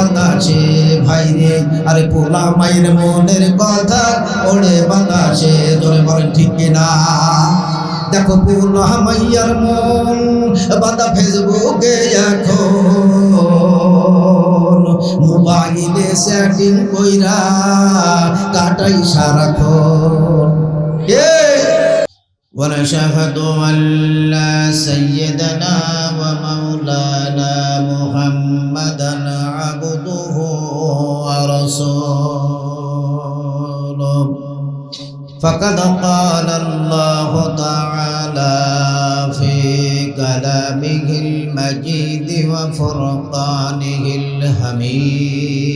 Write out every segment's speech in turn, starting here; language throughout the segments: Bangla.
বাতাসে ভাইরে, আরে পোলা মায়ের মনের কথা ওড়ে বাতাসে, জোরে বলেন ঠিক কিনা। দেখো পোলা মাইয়ার মন বাঁধা ফেসবুকে এখন, মোবাইলে সেটিং কইরা কাটাই সারাক্ষণ। ونشهد أن لا سيدنا ومولانا محمدا عبده ورسوله، فقد قال الله تعالى في كلامه المجيد وفرقانه الحميد।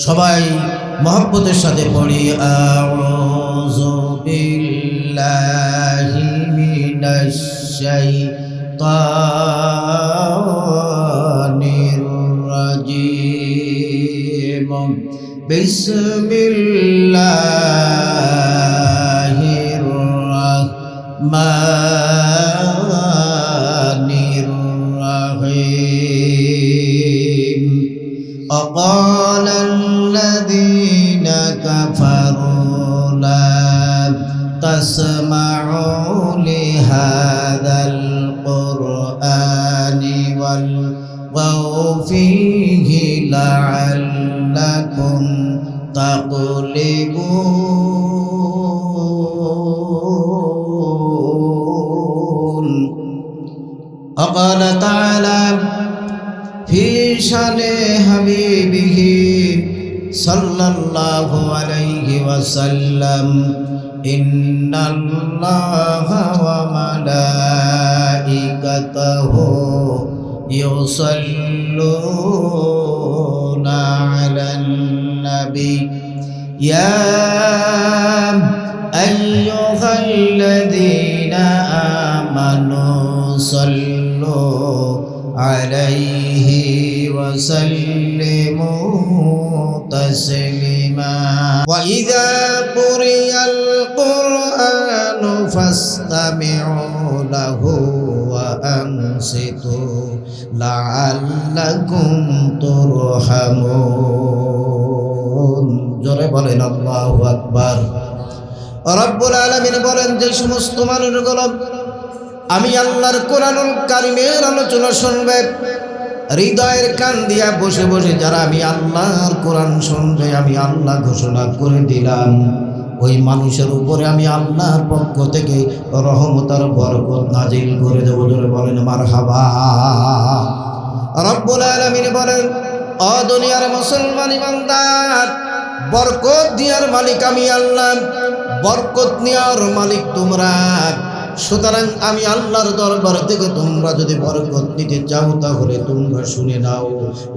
সবাই মহব্বতের সাথে পড়ি আউযু বিল্লাহি মিনাশ শাইতানির রাজিম, বিসমিল্লাহির রাহমানির রাহিম। وقال الذين كفروا لا تسمعوا لهذا القرآن والغوا فيه لعلكم تغلبون. وقال تعالى في شأن حبيبه صلى الله عليه وسلم: إن الله وملائكته يصلون على النبي يا أيها الذين آمنوا صلوا عليه وسلموا تسليما. وإذا قرئ القرآن فاستمعوا له وأنصتوا لعلكم ترحمون. জোরে বলেন আল্লাহু আকবার। রব্বুল আলামিন বলেন, যে সমস্ত মানুষগুলো আমি আল্লাহর কোরআনুল কারীমের আলোচনা শুনবে, হৃদয়ের কান দিয়া বসে বসে যারা আমি আল্লাহর কোরআন শুনবে, আমি আল্লাহ ঘোষণা করে দিলাম ওই মানুষের উপরে আমি আল্লাহর পক্ষ থেকে রহমতের বরকত নাজিল করে দেব। জোরে বলেন মারহাবা। রব্বুল আলামিন বলেন, ও দুনিয়ার মুসলমান ইমানদার, বরকত দিয়ার মালিক আমি আল্লাহ, বরকত নেওয়ার মালিক তোমরা। সুতরাং আমি আল্লাহর দরবার থেকে তোমরা যদি বরকত নিতে চাও তাহলে তোমরা শুনে নাও।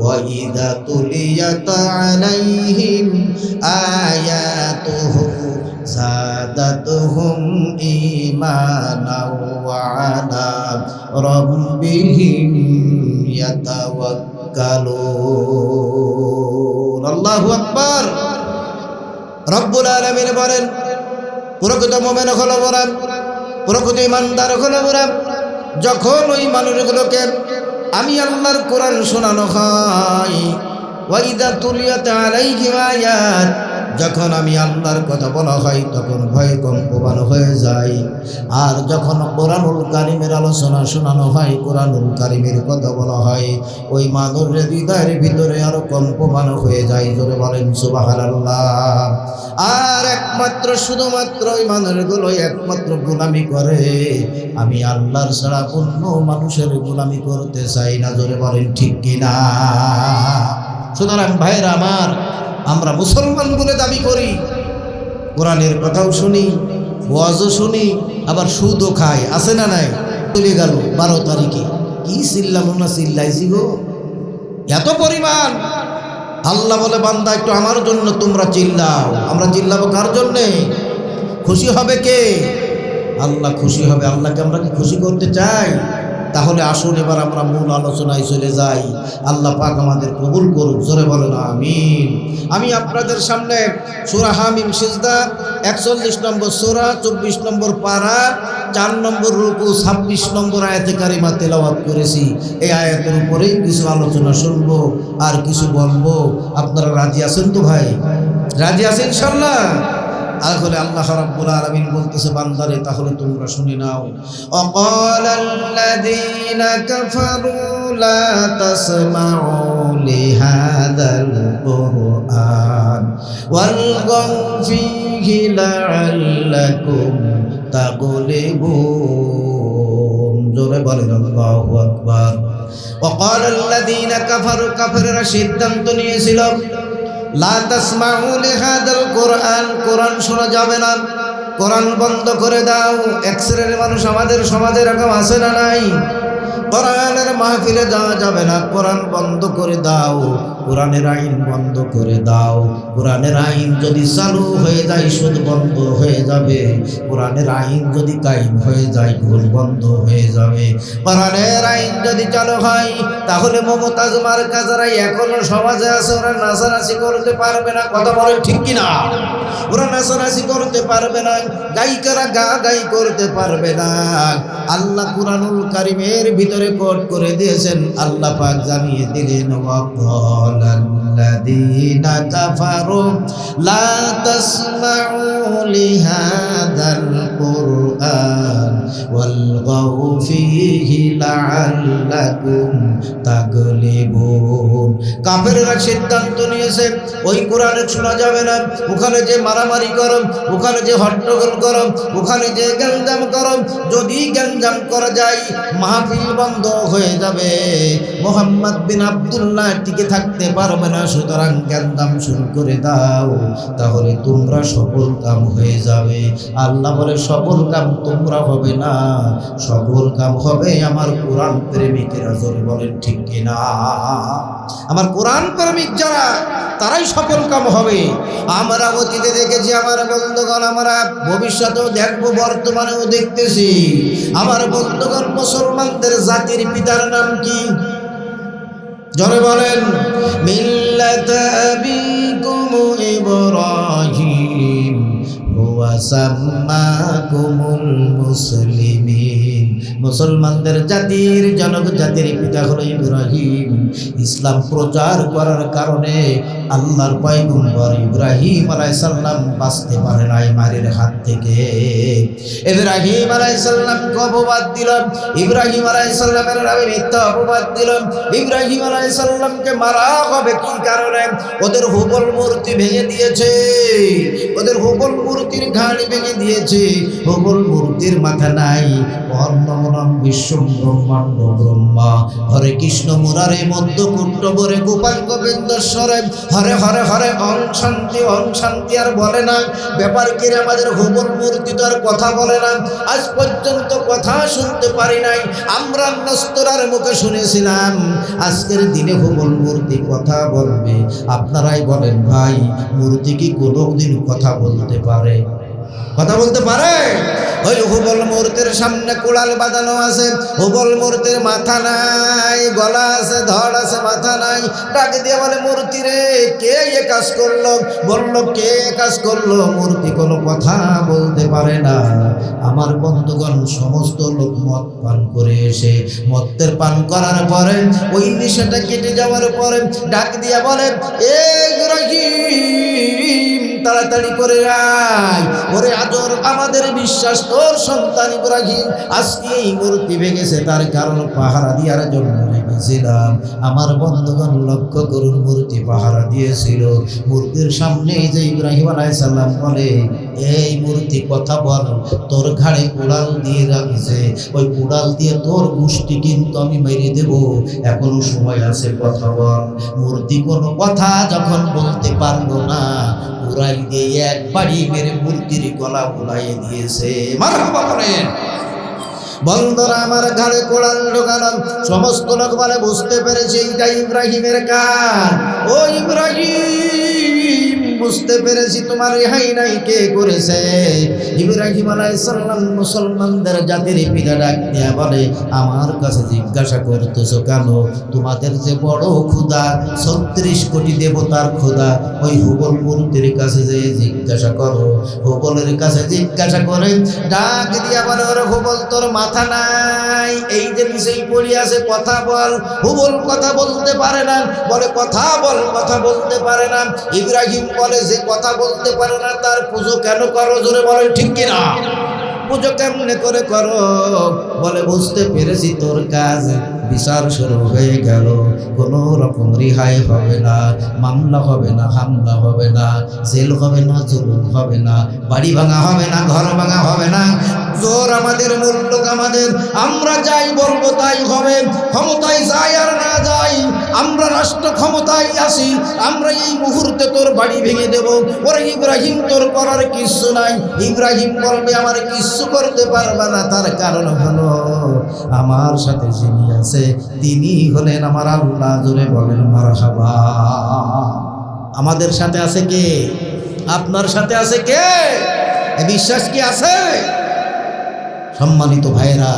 ওয়াইদা তুলিয়াত আলাইহিম আয়াতুহু যাদাতুহুম ঈমানাও ওয়া আলা রাব্বিহিম ইয়াতাওয়াক্কালুন। আল্লাহু আকবার। রব্বুল আলামিন বলেন, প্রকৃত মুমিন হলো ওরা, প্রকৃত ইমানদার হলো ওরা যখন ওই মানুষগুলোকে আমি আল্লাহর কোরআন শোনানো হয়। ওয়াইদা তুলিয়াত আলাইহিম আয়াত, যখন আমি আল্লাহর কথা বলা হয় তখন ভয়ে কম্পমান হয়ে যায়। আর যখন কোরআনুল কারীমের আলোচনা শোনানো হয়, কোরআনুল কারীমের কথা বলা হয়, ওই মানুষের হৃদয়ের ভিতরে আরো কম্পমান হয়ে যায়। জোরে বলেন সুবহানাল্লাহ। আর একমাত্র শুধুমাত্র ওই মানুষগুলো একমাত্র গোলামি করে, আমি আল্লাহর ছাড়া অন্য মানুষের গোলামি করতে চাই না। জোরে বলেন ঠিক কিনা। সুতরাং ভাইরা আমার, আমরা মুসলমান বলে দাবি করি, কোরআনের কথাও শুনি, ওয়াজও শুনি, আবার সুদও খাই, আছে না নাই? চলে গেল 12 তারিখে, কি চিল্লাম না চিল্লাইছি গো এত পরিমাণ। আল্লাহ বলে, বান্দা একটু আমার জন্য তোমরা চিল্লাও। আমরা চিল্লাবো কার জন্যে? খুশি হবে কে? আল্লাহ খুশি হবে। আল্লাহকে আমরা কি খুশি করতে চাই? তাহলে আসুন এবার আমরা মূল আলোচনায় চলে যাই। আল্লাহ পাক আমাদের কবুল করুক, জোরে বলেন আমিন। আমি আপনাদের সামনে সূরা হামিম সিজদা 41 নম্বর সূরা 24 নম্বর পারা 4 নম্বর রুকু 26 নম্বর আয়াতে কারিমা তেলাওয়াত করেছি। এই আয়াতের উপরেই কিছু আলোচনা শুনবো আর কিছু বলবো। আপনারা রাজি আছেন তো ভাই? রাজি আছেন ইনশাআল্লাহ? তাহলে আল্লাহ রাব্বুল আলামিন বলতেছে বান্দারে তাহলে তোমরা শুনে নাও। অকালাল্লাযীনা কাফারু লা তাসমাউ লিহাযাল কুরআন ওয়ালগাউ ফীহি লাআল্লাকুম তাগলিবুন। জোরে বলেন আল্লাহু আকবার। অকালাল্লাযীনা কাফারু, কাফেররা সিদ্ধান্ত নিয়েছিল লা তাসমাউ লিহাযাল কুরআন, কোরআন শোনা যাবে না, কোরআন বন্ধ করে দাও। এক শ্রেণীর মানুষ আমাদের সমাজে এরকম আছে না নাই? কোরআনের মাহফিলে যাওয়া যাবে না, কোরআন বন্ধ করে দাও, কোরআনের আইন বন্ধ করে দাও। কোরআনের আইন যদি চালু হয়ে যায় সুদ বন্ধ হয়ে যাবে, কোরআনের আইন যদি কায়েম হয়ে যায় ঘুষ বন্ধ হয়ে যাবে। কোরআনের আইন যদি চালু হয় তাহলে মমতাজ মার্কা যারা এখনো সমাজে আছে ওরা নাচানাচি করতে পারবে না। কথা বলেন ঠিক কিনা? ওরা নাচানাচি করতে পারবে না, গায়িকারা গা গাই করতে পারবে না। আল্লাহ কুরআনুল কারীমের ভিতরে কোট করে দিয়েছেন, আল্লাহ পাক জানিয়ে দিলেন ওয়াকালাল্লাযীনা কাফারু লা তাসমাউ লিহাযাল কুরআন ওয়ালগাউ ফীহি লাআল্লাকুম তাগলিবুন। কাফেররা সিদ্ধান্ত নিয়েছে ওই কোরআন শোনা যাবে না, ওখানে যে মারামারি করো, ওখানে যে হট্টগোল করো, ওখানে যে গ্যাঞ্জাম করো, যদি গ্যাঞ্জাম করা যায় মাহফিল বন্ধ হয়ে যাবে, মুহাম্মদ বিন আব্দুল্লাহ টিকে থাকতে পারবে না। সুতরাং গ্যাঞ্জাম শুরু করে দাও, তাহলে তোমরা সফল কাম হয়ে যাবে। আল্লাহ বলে সফল কাম তোমরা হবে না, সফল কাম হবে আমার কোরআন প্রেমিকেরা। জোরে বলেন ঠিক কিনা? আমার কোরআন প্রেমিক যারা তারাই সফল কাম হবে। আমরা অতীতে দেখেছি আমার বন্ধুগণ, আমরা ভবিষ্যতেও দেখবো, বর্তমানেও দেখতেছি। আমার বন্ধুগণ, মুসলমানদের জাতির পিতার নাম কি? জোরে বলেন। মিল্লাতা আবিকুম ইব্রাহিম ওয়া সাম্মাকুমুল মুসলিমিন। মুসলমানদের জাতির জনক জাতির পিতা হলো ইব্রাহিম। ইসলাম প্রচার করার কারণে আল্লাহর পয়গম্বর ইব্রাহিম আলাইহিস সালাম বাঁচতে পারে নাই মারির হাত থেকে। ইব্রাহিম আলাইহিস সালামকে অপবাদ দিল, ইব্রাহিম আলাইহিস সালামের নামে মিথ্যা অপবাদ দিল। ইব্রাহিম আলাইহিস সালামকে মারা হবে কি কারণে? ওদের হুবল মূর্তি ভেঙে দিয়েছে, ওদের হুবল মূর্তির ঘাড়ি ভেঙে দিয়েছে। হুবল মূর্তির মাথা নাই। অন্নমনম বিশ্বম ব্রহ্মাণ্ড ব্রহ্মা হরে কৃষ্ণ মুরারে মধ্য কুট্টবরে গোপাল গোবিন্দস্বরে হরে হরে হরে ওম শান্তি আর বলে না। ব্যাপার কি রে, আমাদের হুবল মূর্তি তো আর কথা বলে না, আজ পর্যন্ত কথা শুনতে পারি নাই। আমরা নস্তরার মুখে শুনেছিলাম, আজকের দিনে হুবল মূর্তি কথা বলবে। আপনারাই বলেন ভাই, মূর্তি কি কোনোদিন কথা বলতে পারে? কথা বলতে পারে? ওই হুবল মূর্তির সামনে কুড়াল বাঁধানো আছে, হুবল মূর্তির মাথা নাই, গলা আছে, ধড় আছে, মাথা নাই। ডাক দিয়ে বলে মূর্তি রে, কে এ কাজ করলো? বললো কে কাজ করলো? মূর্তি কোনো কথা বলতে পারে না। আমার বন্ধুগণ, সমস্ত লোক মদ পান করে এসে মদের পান করার পরে ওই নেশাটা কেটে যাওয়ার পরে ডাক দিয়া বলে, এ ইব্রাহিম তাড়াতাড়ি করে আয়, ওরে আজর আমাদের বিশ্বাস তোর সন্তান ইব্রাহিম আজকে এই মূর্তি ভেঙেছে, তার কারণ পাহারা দেওয়ার জন্য রেখেছিলাম। আমার বন্ধুগণ লক্ষ্য করুন, মূর্তি পাহারা দিয়েছিল। মূর্তির সামনে যে ইব্রাহিম আলাইহিস সালাম বলে, এই মূর্তি কথা বল, তোর ঘাড়ে কুড়াল দিয়ে রাখছে, ওই কুড়াল দিয়ে তোর গোষ্ঠী কিন্তু আমি মেরে দেব, এখনো সময় আছে, কথা বল। মূর্তি কোনো কথা যখন বলতে পারলো না, কুড়াল দিয়ে এক বাড়ি মেরে মূর্তির গলা বুলাইয়ে দিয়েছে। মারহাবা বলেন। বন্ধুরা, আমার ঘাড়ে কোড়াল ঢোকানো সমস্ত লোক বলে বুঝতে পেরেছে এইটা ইব্রাহিমের কাজ। ও ইব্রাহিম বুঝতে পেরেছি তোমার রেহাই নাই কে করেছে। ইব্রাহিম আলাইহিস সালাম মুসলমানদের জাতির পিতা ডাক দিয়া বলে, আমার কাছে জিজ্ঞাসা করতেছো কেন? তোমাদের যে বড় ক্ষুধা, 36 কোটি দেবতার ক্ষুধা, ওই হুবল মূর্তির কাছে যে জিজ্ঞাসা করো। হুবলের কাছে জিজ্ঞাসা করে ডাক দিয়া বলে, ওরে হুবল তোর মাথা নাই? এই যে নিচেই পড়ে আছে, কথা বল। হুবল কথা বলতে পারে না, বলে কথা বল, কথা বলতে পারে না। ইব্রাহিম বলে, যে কথা বলতে পারে না তার পুজো কেন করো? জোরে বলেন ঠিক কিনা? পুজো কেমনে করে করো? বলে, বুঝতে পেরেছি তোর কাজ। বিচার শুরু হয়ে গেল, কোনো রকম রেহাই হবে না, মামলা হবে না, হামলা হবে না, জেল হবে না, জুলুম হবে না, বাড়ি ভাঙা হবে না, ঘর ভাঙা হবে না। জোর আমাদের, মূল্য আমাদের, আমরা যাই বলবো তাই হবে। ক্ষমতায় যাই আর না যাই, আমরা রাষ্ট্র ক্ষমতায় আসি, আমরা এই মুহূর্তে তোর বাড়ি ভেঙে দেব। ওরে ইব্রাহিম, তোর করার কিচ্ছু নাই। ইব্রাহিম বলবে, আমার কিচ্ছু করতে পারবে না, তার কারণ হলো আমার সাথে যিনি আছে তিনি হলেন আমার আল্লাহ। জোরে বলেন মারহাবা। আমাদের সাথে আছে কে? আপনার সাথে আছে কে? বিশ্বাস কি আছে? সম্মানিত ভাইরা,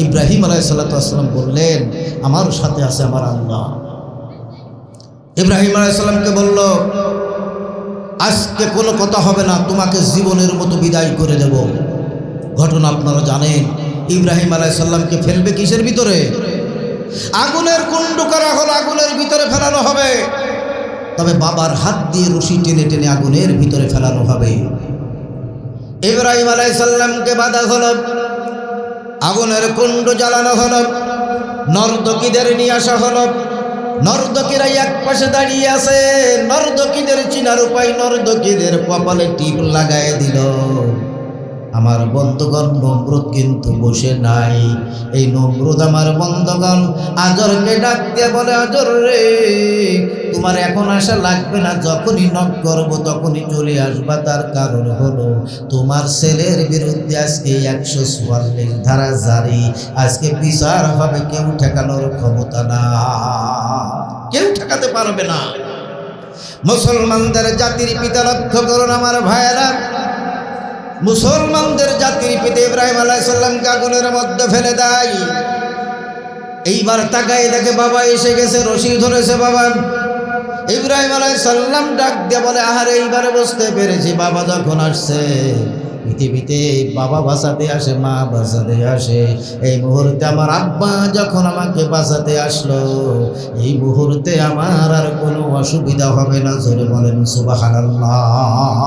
ইব্রাহিম আলাইহিস সালাম বললেন, আমার সাথে আছে আমার আল্লাহ। ইব্রাহিম আলাইহিস সালামকে বলল, আজকে কোনো কথা হবে না, তোমাকে জীবনের মতো বিদায় করে দেব। ঘটনা আপনারা জানেন। ইব্রাহিম আলাইহিস সালামকে ফেলবে কিসের ভিতরে? আগুনের কুণ্ড করা হলো, আগুনের ভিতরে ফেলানো হবে। তবে বাবার হাত দিয়ে রশি টেনে টেনে আগুনের ভিতরে ফেলানো হবে। ইব্রাহিম আলাইহিস সালামকে বাধা হলো, আগুনের কুণ্ড জ্বালানো হলো, নর্তকীদের নিয়ে আসা হলো। নর্তকীরা এক পাশে দাঁড়িয়ে আছে। নর্তকীদের চিনার উপায়, নর্তকীদের কপালে টিপ লাগায় দিল। আমার বন্ধুগণ, নমরুদ কিন্তু বসে নাই। এই নমরুদ আমার বন্ধুগণ আজরকে ডাক দিয়ে বলে, আজর রে, তোমার এখন আসা লাগবে না, যখনই নক করবো তখনই চলে আসবা। তার কারণ হলো তোমার ছেলের বিরুদ্ধে আজকে 144 ধারা জারি, আজকে বিচার হবে। কেউ ঠেকানোর ক্ষমতা না, কেউ ঠেকাতে পারবে না। মুসলমানদের জাতির পিতা, লক্ষ্য করুন আমার ভাইয়েরা, মুসলমানদের জাতির পিতা ইব্রাহিম আলাইহিস সালামকে আগুনের মধ্যে ফেলে দেয়। এইবার তাকায় দেখে বাবা এসে গেছে, রশি ধরেছে বাবা। ইব্রাহিম আলাইহিস সালাম ডাক দিয়ে বলে, আহারে, এইবারে বুঝতে পেরেছি বাবা যখন আসছে পৃথিবীতে, বাবা বাঁচাতে আসে, মা বাঁচাতে আসে। এই মুহূর্তে আমার আব্বা যখন আমাকে বাঁচাতে আসলো, এই মুহূর্তে আমার আর কোনো অসুবিধা হবে না। জোরে বলেন সুবহানাল্লাহ।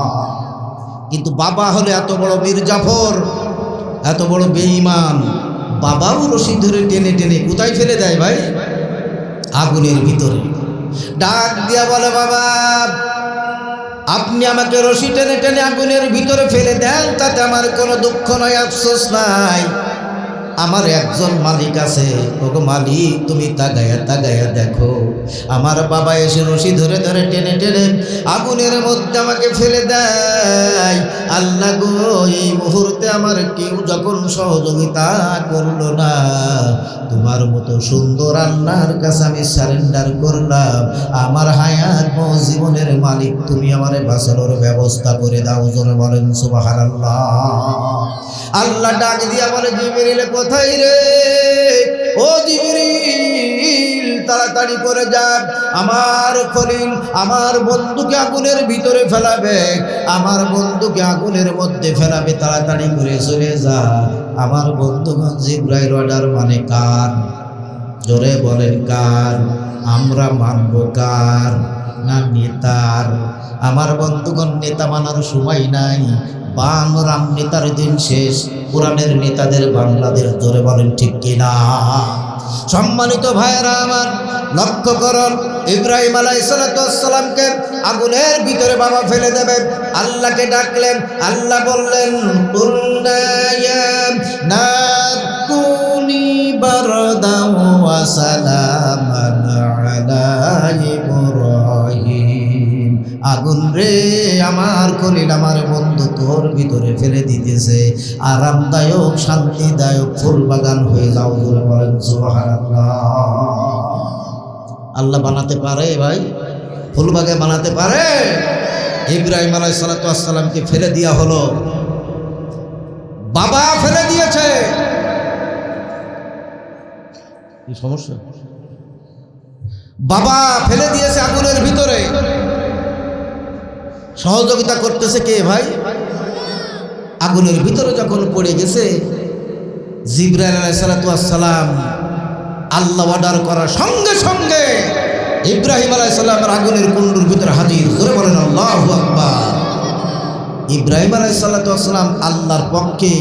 কিন্তু বাবা হলে এত বড় মির্জাফর, এত বড় বেঈমান, বাবাও রশি ধরে টেনে টেনে কোথায় ফেলে দেয় ভাই? আগুনের ভিতরে। ডাক দিয়া বলে, বাবা, আপনি আমাকে রশি টেনে টেনে আগুনের ভিতরে ফেলে দেন, তাতে আমার কোনো দুঃখ নয়, আফসোস নাই। আমার একজন মালিক আছে। ওগো মালিক, তুমি তাকায়া তাকায়া দেখো, আমার বাবা এসে রশি ধরে ধরে টেনে টেনে আগুনের মধ্যে আমাকে ফেলে দেয়। আল্লাহ গো, এই মুহূর্তে আমার কেউ যখন সহযোগিতা করলো না, তোমার মতো সুন্দর আল্লাহর কাছে আমি সারেন্ডার করলাম। আমার হায়াত জীবনের মালিক তুমি, আমারে বাঁচানোর ব্যবস্থা করে দাও। জোরে বলেন সুবহানাল্লাহ। আল্লাহ ডাক দিয়া বলে, জিবরিল কোথায় রে? ও জিবরিল, তাড়াতাড়ি করে যা, আমার খলিল আমার বন্ধুকে আগুনের ভিতরে ফেলাবে, আমার বন্ধুকে আগুনের মধ্যে ফেলাবে, তাড়াতাড়ি করে চলে যা। আমার বন্ধুগণ, জিবরাইল অর্ডার মানে কার? জোরে বলেন কার? আমরা মানব কার? না নেতার? আমার বন্ধুগণ, নেতা মানার সময় নাই। রাম নেতার দিন শেষ, কোরআনের নেতাদের বাংলাদেশ। জোরে বলেন ঠিক কিনা? সম্মানিত ভাইয়েরা আমার, লক্ষ্য করুন, ইব্রাহিম আলাইহিস সালামকে আগুনের ভিতরে বাবা ফেলে দেবে। আল্লাহকে ডাকলেন, আল্লাহ বললেন, কুলনা ইয়া নাকুনি বারদাও ওয়া সালামান আলা ইব্রাহিম। আগুন রে, আমার খলিল আমার বন্ধু তোর ভিতরে ফেলে দিতেছে, আরামদায়ক শান্তিদায়ক ফুল বাগান হয়ে যাও। বলেন সুবহানাল্লাহ। আল্লাহ বানাতে পারে ভাই? ফুল বাগান বানাতে পারে? ইব্রাহিম আলাইহিস সালাতু ওয়াস সালামকে ফেলে দেওয়া হলো। বাবা ফেলে দিয়েছে। কি সমস্যা? বাবা ফেলে দিয়েছে আগুনের ভিতরে। সহযোগিতা করতেছে কে ভাই? আগুনের ভিতরে যখন পড়ে গেছে, জিবরাইল আলাইহিস সালাতু ওয়াস সালাম আল্লাহ অর্ডার করার সঙ্গে সঙ্গে ইব্রাহিম আলাইহিস সালামের আগুনের কুণ্ডুর ভিতরে হাজির। জোরে বলেন আল্লাহু আকবার। ইব্রাহিম আলাইহিস সালাতু ওয়াস সালাম আল্লাহর পক্ষে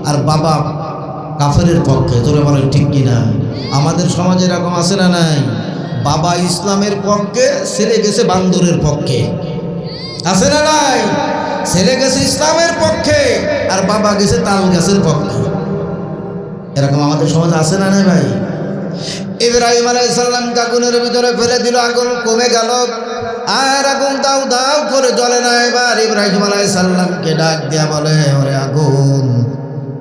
আর বাবা কাফেরের পক্ষে। জোরে বলেন ঠিক কিনা? আমাদের সমাজে এরকম আছে না নাই? বাবা ইসলামের পক্ষে, ছেলে গেছে বান্দরের পক্ষে। আছে না নাই? ছেলে গেছে ইসলামের পক্ষে আর বাবা গেছে তাল গাছের পক্ষে। এরকম আমাদের সমাজে আছে না নাই ভাই? ইব্রাহিম আলাইহিস সালামকে আগুনের ভিতরে ফেলে দিল। আগুন কমে গেল আর আগুন দাউ দাউ করে জ্বলে না। এবার ইব্রাহিম আলাইহিস সালামকে ডাক দিয়া বলে, ওরে আগুন,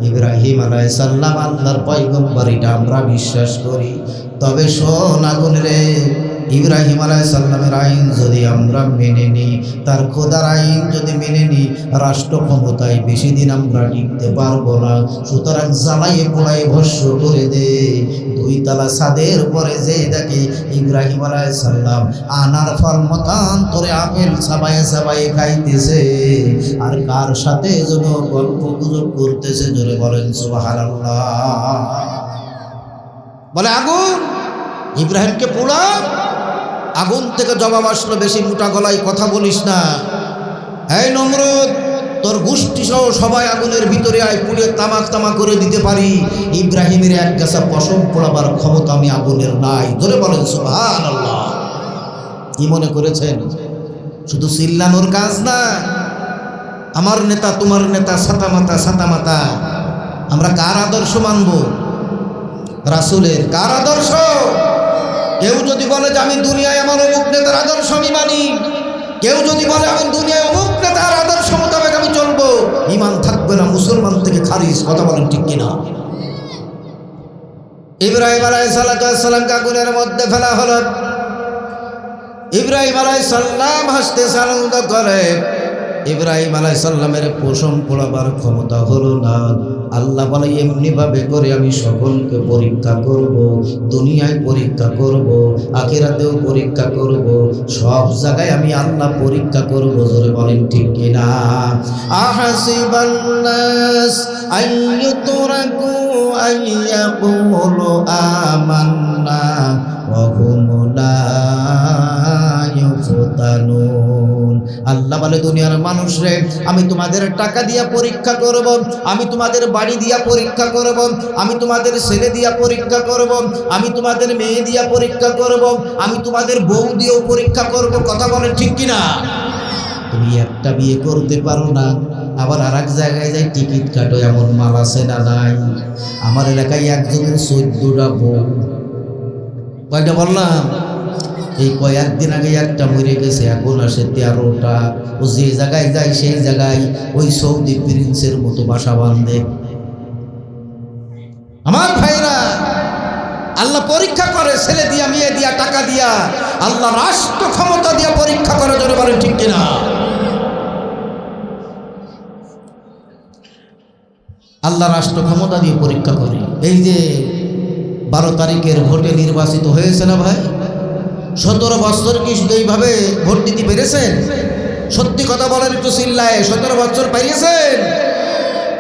ইব্রাহিম আলাইহিস সালাম আল্লাহর পয়গম্বর, এটা আমরা বিশ্বাস করি, তবে শোন আগুন রে, ইব্রাহিম আলাইহিস সালামের আইন যদি আমরা মেনে নিই, তার খোদার আইন যদি মেনে নিই, রাষ্ট্র ক্ষমতায় বেশি দিন আমরা টিকতে পারবো না। সুতরাং জ্বালাইয়ে পোড়াইয়ে ভস্য করে দে। 2 তলা ছাদের পরে যে দেখে ইব্রাহিম আলাইহিস সালাম আনার ফল মতান্তরে আপেল সাবায়ে সাবায়ে খাইতেছে আর কার সাথে যেন গল্প গুজব করতেছে। জোরে বলেন সুবহানাল্লাহ। বলে আগুন ইব্রাহিমকে পোড়া। আগুন থেকে জবাব আসলো, বেশি মোটা গলায় কথা বলিস না। এই নমরুদ, তোর গোষ্ঠী সহ সবাই আগুনের ভিতরে আয়, পুড়িয়ে তামাক তামা করে দিতে পারি। ইব্রাহিমের এক গাছা পশম পোড়াবার ক্ষমতা আমি আগুনের নাই। ধরে বলেন সুবহানাল্লাহ। কি মনে করেছেন শুধু চিল্লানোর কাজ না? আমার নেতা তোমার নেতা, ছাতা মাতা ছাতা মাতা। আমরা কার আদর্শ মানব? রাসূলের। কার আদর্শ? কেউ যদি বলে যে আমি দুনিয়ায় আমার অমুক নেতার আদর্শ আমি মানি, কেউ যদি বলে আমি দুনিয়ায় অমুক নেতার আদর্শ মোতাবেক আমি চলবো, ঈমান থাকবে না, মুসলমান থেকে খারিজ। কথা বলেন ঠিক কিনা? ইব্রাহিম আলাইহিস সালামকে আগুনের মধ্যে ফেলা হলো। ইব্রাহিম আলাইহিস সালাম হাসতে আনন্দ করে। ইব্রাহিম আলাইহিস সালামের পশম পোড়াবার ক্ষমতা হলো না। আল্লাহ বলে এমনি ভাবে করে আমি সকলকে পরীক্ষা করব। দুনিয়ায় পরীক্ষা করব, আখিরাতেও পরীক্ষা করব, সব জায়গায় আমি আল্লাহ পরীক্ষা করব। জোরে বলেন ঠিক কিনা? আহাসিবান নাস আইয়ুতরাকু আইয়াকুলু আমান্না ওয়া হুম লা ইউফতানুন। আল্লাহ বলে দুনিয়ার মানুষরে আমি তোমাদের টাকা দিয়া পরীক্ষা করব, আমি তোমাদের বাড়ি দিয়া পরীক্ষা করব, আমি তোমাদের ছেলে দিয়া পরীক্ষা করব, আমি তোমাদের মেয়ে দিয়া পরীক্ষা করব, আমি তোমাদের বউ দিয়েও পরীক্ষা করব। কথা বলেন ঠিক কিনা? তুমি একটা বিয়ে করতে পারো না, আবার আর এক জায়গায় যাই টিকিট কাটো, এমন মাল আছে না নাই? আমার এলাকায় একজনের 14টা বউ। কয়টা বললাম? এই কয়েকদিন আগে একটা মরে গেছে, এখন আসে 13টা। ও যে জায়গায় যায় সেই জায়গায় ওই সৌদি প্রিন্সের মতো বাসা বাঁধে। আমার ভাইরা, আল্লাহ পরীক্ষা করে ছেলে দিয়া, মেয়ে দিয়া, টাকা দিয়া। আল্লাহ রাষ্ট্র ক্ষমতা দিয়া পরীক্ষা করে। জোরে বলেন ঠিক কিনা? আল্লাহ রাষ্ট্র ক্ষমতা দিয়ে পরীক্ষা করে। এই যে 12 তারিখের ভোটে নির্বাচিত হয়েছে না ভাই, 17 বছর কি শুধু এইভাবে ভোট দিতে পেরেছেন? সত্যি কথা বলেন একটু চিল্লায়। 17 বছর পেরিয়েছেন?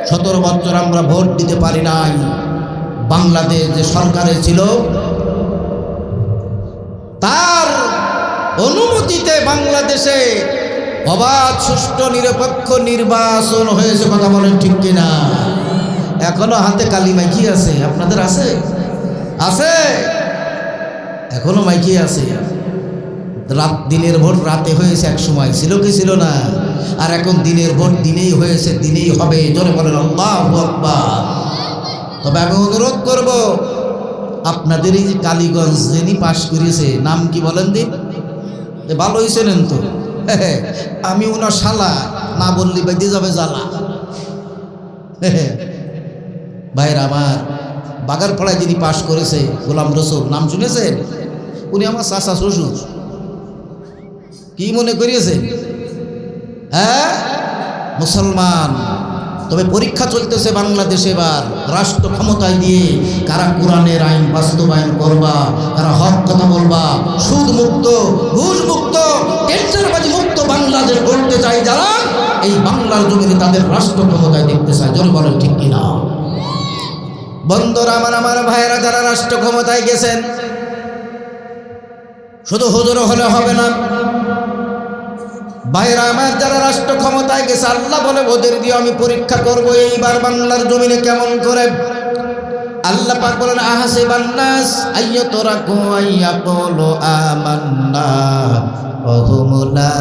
17 বছর আমরা ভোট দিতে পারি নাই। বাংলাদেশ যে সরকারে ছিল তার অনুমতিতে বাংলাদেশে অবাধ সুষ্ঠু নিরপেক্ষ নির্বাচন হয়েছে। কথা বলেন ঠিক কিনা? এখনো হাতে কালি মাইকি আছে। আপনাদের আছে? আছে? এখনো মাইকি আছে। দিনের ভোট রাতে হয়েছে, এক সময় ছিল কি ছিল না? আর এখন দিনের ভোট দিনেই হয়েছে, দিনেই হবে। জোরে বলেন আল্লাহু আকবার। তবে আমি অনুরোধ করব, আপনাদের এই যে কালীগঞ্জ যিনি পাশ করিয়েছে, নাম কি বলেন দিন? ভালো হয়েছে নেন তো। আমি ওনার শালা, না বললি বেঁধে যাবে জ্বালা। ভাইরা আমার, বাগারপাড়ায় যিনি পাশ করেছে, গোলাম রসুল, নাম শুনেছেন? উনি আমার চাচা শ্বশুর। কি মনে করিয়েছেন? হ্যাঁ মুসলমান। তবে পরীক্ষা চলতেছে বাংলাদেশে এবার রাষ্ট্র ক্ষমতায় দিয়ে কারা কোরআনের আইন বাস্তবায়ন করবা, কারা হক কথা বলবা, সুদ মুক্ত, ঘুষ মুক্ত, টেন্ডারবাজি মুক্ত বাংলাদেশ গড়তে চাই যারা, এই বাংলার জমিনে তাদের রাষ্ট্র ক্ষমতায় দেখতে চায়। জোরে বলেন ঠিক কিনা? বন্ধুরা আমার ভাইয়েরা, যারা রাষ্ট্র ক্ষমতায় গেছেন শুধু হুজুর হলে হবে না। ভাইরা আমার, যারা রাষ্ট্র ক্ষমতায় গেছে আল্লাহ বলে ওদের দিয়ে আমি পরীক্ষা করব এইবার বাংলার জমিনে কেমন করে। আল্লাহ পাক বলেন আহাসিবান নাস আইয়াতরাকু আইয়াকুলু আমান্না ওয়া হুম লা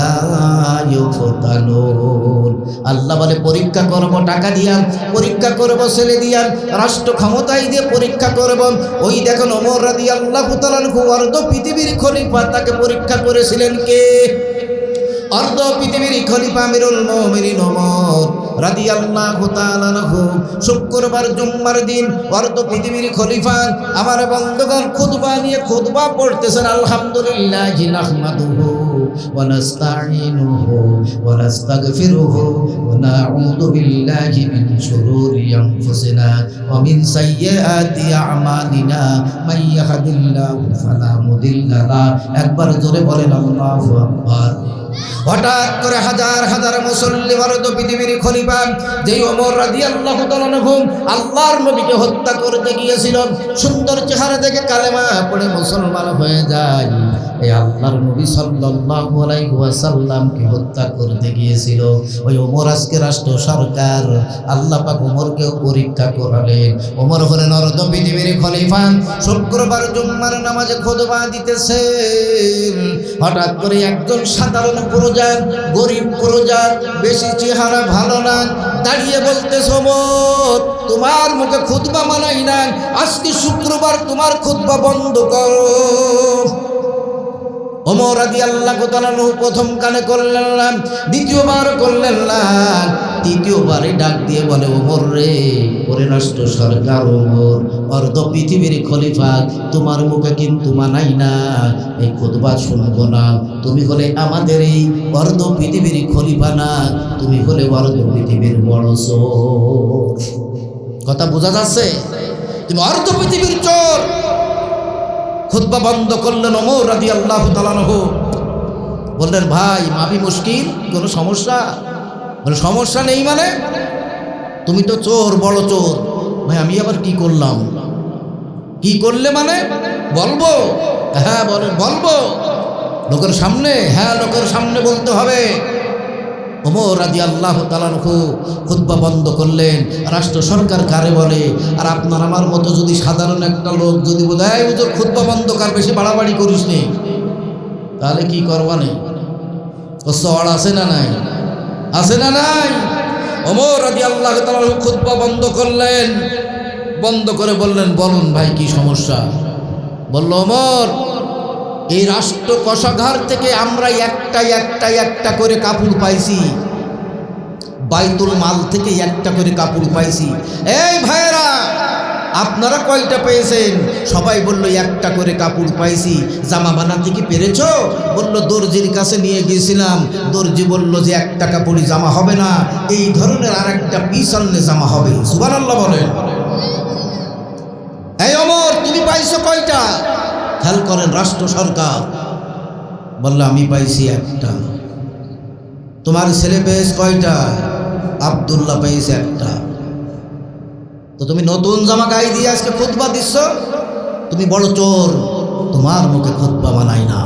ইউফতানুন। আল্লাহ বলে পরীক্ষা করব, টাকা দিয়া পরীক্ষা করব, ছেলে দিয়া রাষ্ট্র ক্ষমতায় দিয়ে পরীক্ষা করব। ওই দেখুন ওমর রাদিয়াল্লাহু তাআলা আনহু অর্ধ পৃথিবীর খলিফা, তাকে পরীক্ষা করেছিলেন কে? অর্ধ পৃথিবীর খলিফা আমিরুল মুমিনিন ওমর রাদিয়াল্লাহু তাআলা আনহু। শুক্রবার জুম্মার দিন অর্ধ পৃথিবীর খলিফা আমার বন্ধুগণ খুতবা নিয়ে খুতবা পড়তেছেন। আলহামদুলিল্লাহি নাহমাদুহু ওয়া নাস্তাঈনুহু ওয়া নাস্তাগফিরুহু ওয়া নাউযু বিল্লাহি মিন শুরুরি আনফুসিনা ওয়া মিন সাইয়্যাতি আমালিনা মান ইয়াহদিল্লাহু ফালা মুদিল্লা লাহু। একবার জোরে বলেন আল্লাহু আকবার। হঠাৎ করে হাজার হাজার মুসল্লি ভারত পৃথিবীর খলিফা যেই ওমর রাদিয়াল্লাহু তাআলা আনহু আল্লাহর নবীকে হত্যা করতে গিয়েছিল, সুন্দর চেহারা দেখে কালেমা পড়ে মুসলমান হয়ে যায়। এই আল্লাহর নবী সাল্লাল্লাহু আলাইহি ওয়াসাল্লামকে হত্যা করতে গিয়েছিল ওই ওমর আজকে রাষ্ট্র সরকার। আল্লাহ পাক ওমরকেও পরীক্ষা করালেন। ওমর হলেন অর্ধ পৃথিবীর খলিফা। শুক্রবার জুম্মার নামাজে খুতবা দিতেছেন। হঠাৎ করে একজন সাধারণ প্রজা, গরিব প্রজা, বেশি চেহারা ভালো না, দাঁড়িয়ে বলতেছে ওমর তোমার মুখে খুতবা মানাই না, আজকে শুক্রবার তোমার খুতবা বন্ধ করো। ওমর রাদিয়াল্লাহু তাআলা প্রথম কানে করলেন না, দ্বিতীয়বার করলেন না, তৃতীয়বারে ডাক দিয়ে বলে ওমর রে, ওরে রাষ্ট্র সরকার ওমর, অর্ধ পৃথিবীর খলিফা, তোমার মুখে কিন্তু মানাই না, এই খুতবা শুনবো না। তুমি হলে আমাদের এই অর্ধ পৃথিবীর খলিফা না, তুমি হলে অর্ধ পৃথিবীর বড় চোর। কথা বোঝা যাচ্ছে? তুমি অর্ধ পৃথিবীর চোর। খুতবা বন্ধ করলেন ওমর রাদিয়াল্লাহু তাআলা আনহু। বললেন ভাই মাফি মুশকিল, কোনো সমস্যা? বলে সমস্যা নেই মানে? তুমি তো চোর, বড় চোর। ভাই আমি আবার কি করলাম? কি করলে মানে? বলবো? হ্যাঁ বলেন, বলবো। লোকের সামনে? হ্যাঁ লোকের সামনে বলতে হবে। ওমর রাদিয়াল্লাহু তাআলা আনহু খুতবা বন্ধ করলেন। রাষ্ট্র সরকার কারে বলে? আর আপনার আমার মতো যদি সাধারণ একটা লোক যদি বলে এই হুজুর খুতবা বন্ধ কর, বেশি বাড়াবাড়ি করিস নি, তাহলে কি করবা নেই? চড় আছে না নাই? আছে না নাই? ওমর রাদিয়াল্লাহু তাআলা আনহু খুতবা বন্ধ করলেন। বন্ধ করে বললেন বলুন ভাই কি সমস্যা? বলল ওমর এই রাষ্ট্র কোষাগার থেকে আমরা একটা করে কাপড় পাইছি, বাইতুল মাল থেকে একটা করে কাপড় পাইছি। এই ভাইরা আপনারা কয়টা পেয়েছেন? সবাই বলল একটা করে কাপড় পাইছি। জামা বানাতে কি পেরেছো? বলল দর্জির কাছে নিয়ে গিয়েছিলাম, দর্জি বলল যে একটা কাপড়ই জামা হবে না, এই ধরনের আর একটা পিস আনলে জামা হবে। সুবহানাল্লাহ বলেন। এই ওমর তুমি পাইছো কয়টা? খেয়াল করেন রাষ্ট্র সরকার বলল আমি পাইছি একটা। তোমার ছেলে পেয়েছে কয়টা? আব্দুল্লাহ পেয়েছে একটা। তো তুমি নতুন জামা গায়ে দিয়ে আজকে খুতবা দিচ্ছ? তুমি বড় চোর, তোমার মুখে খুতবা মানাই না।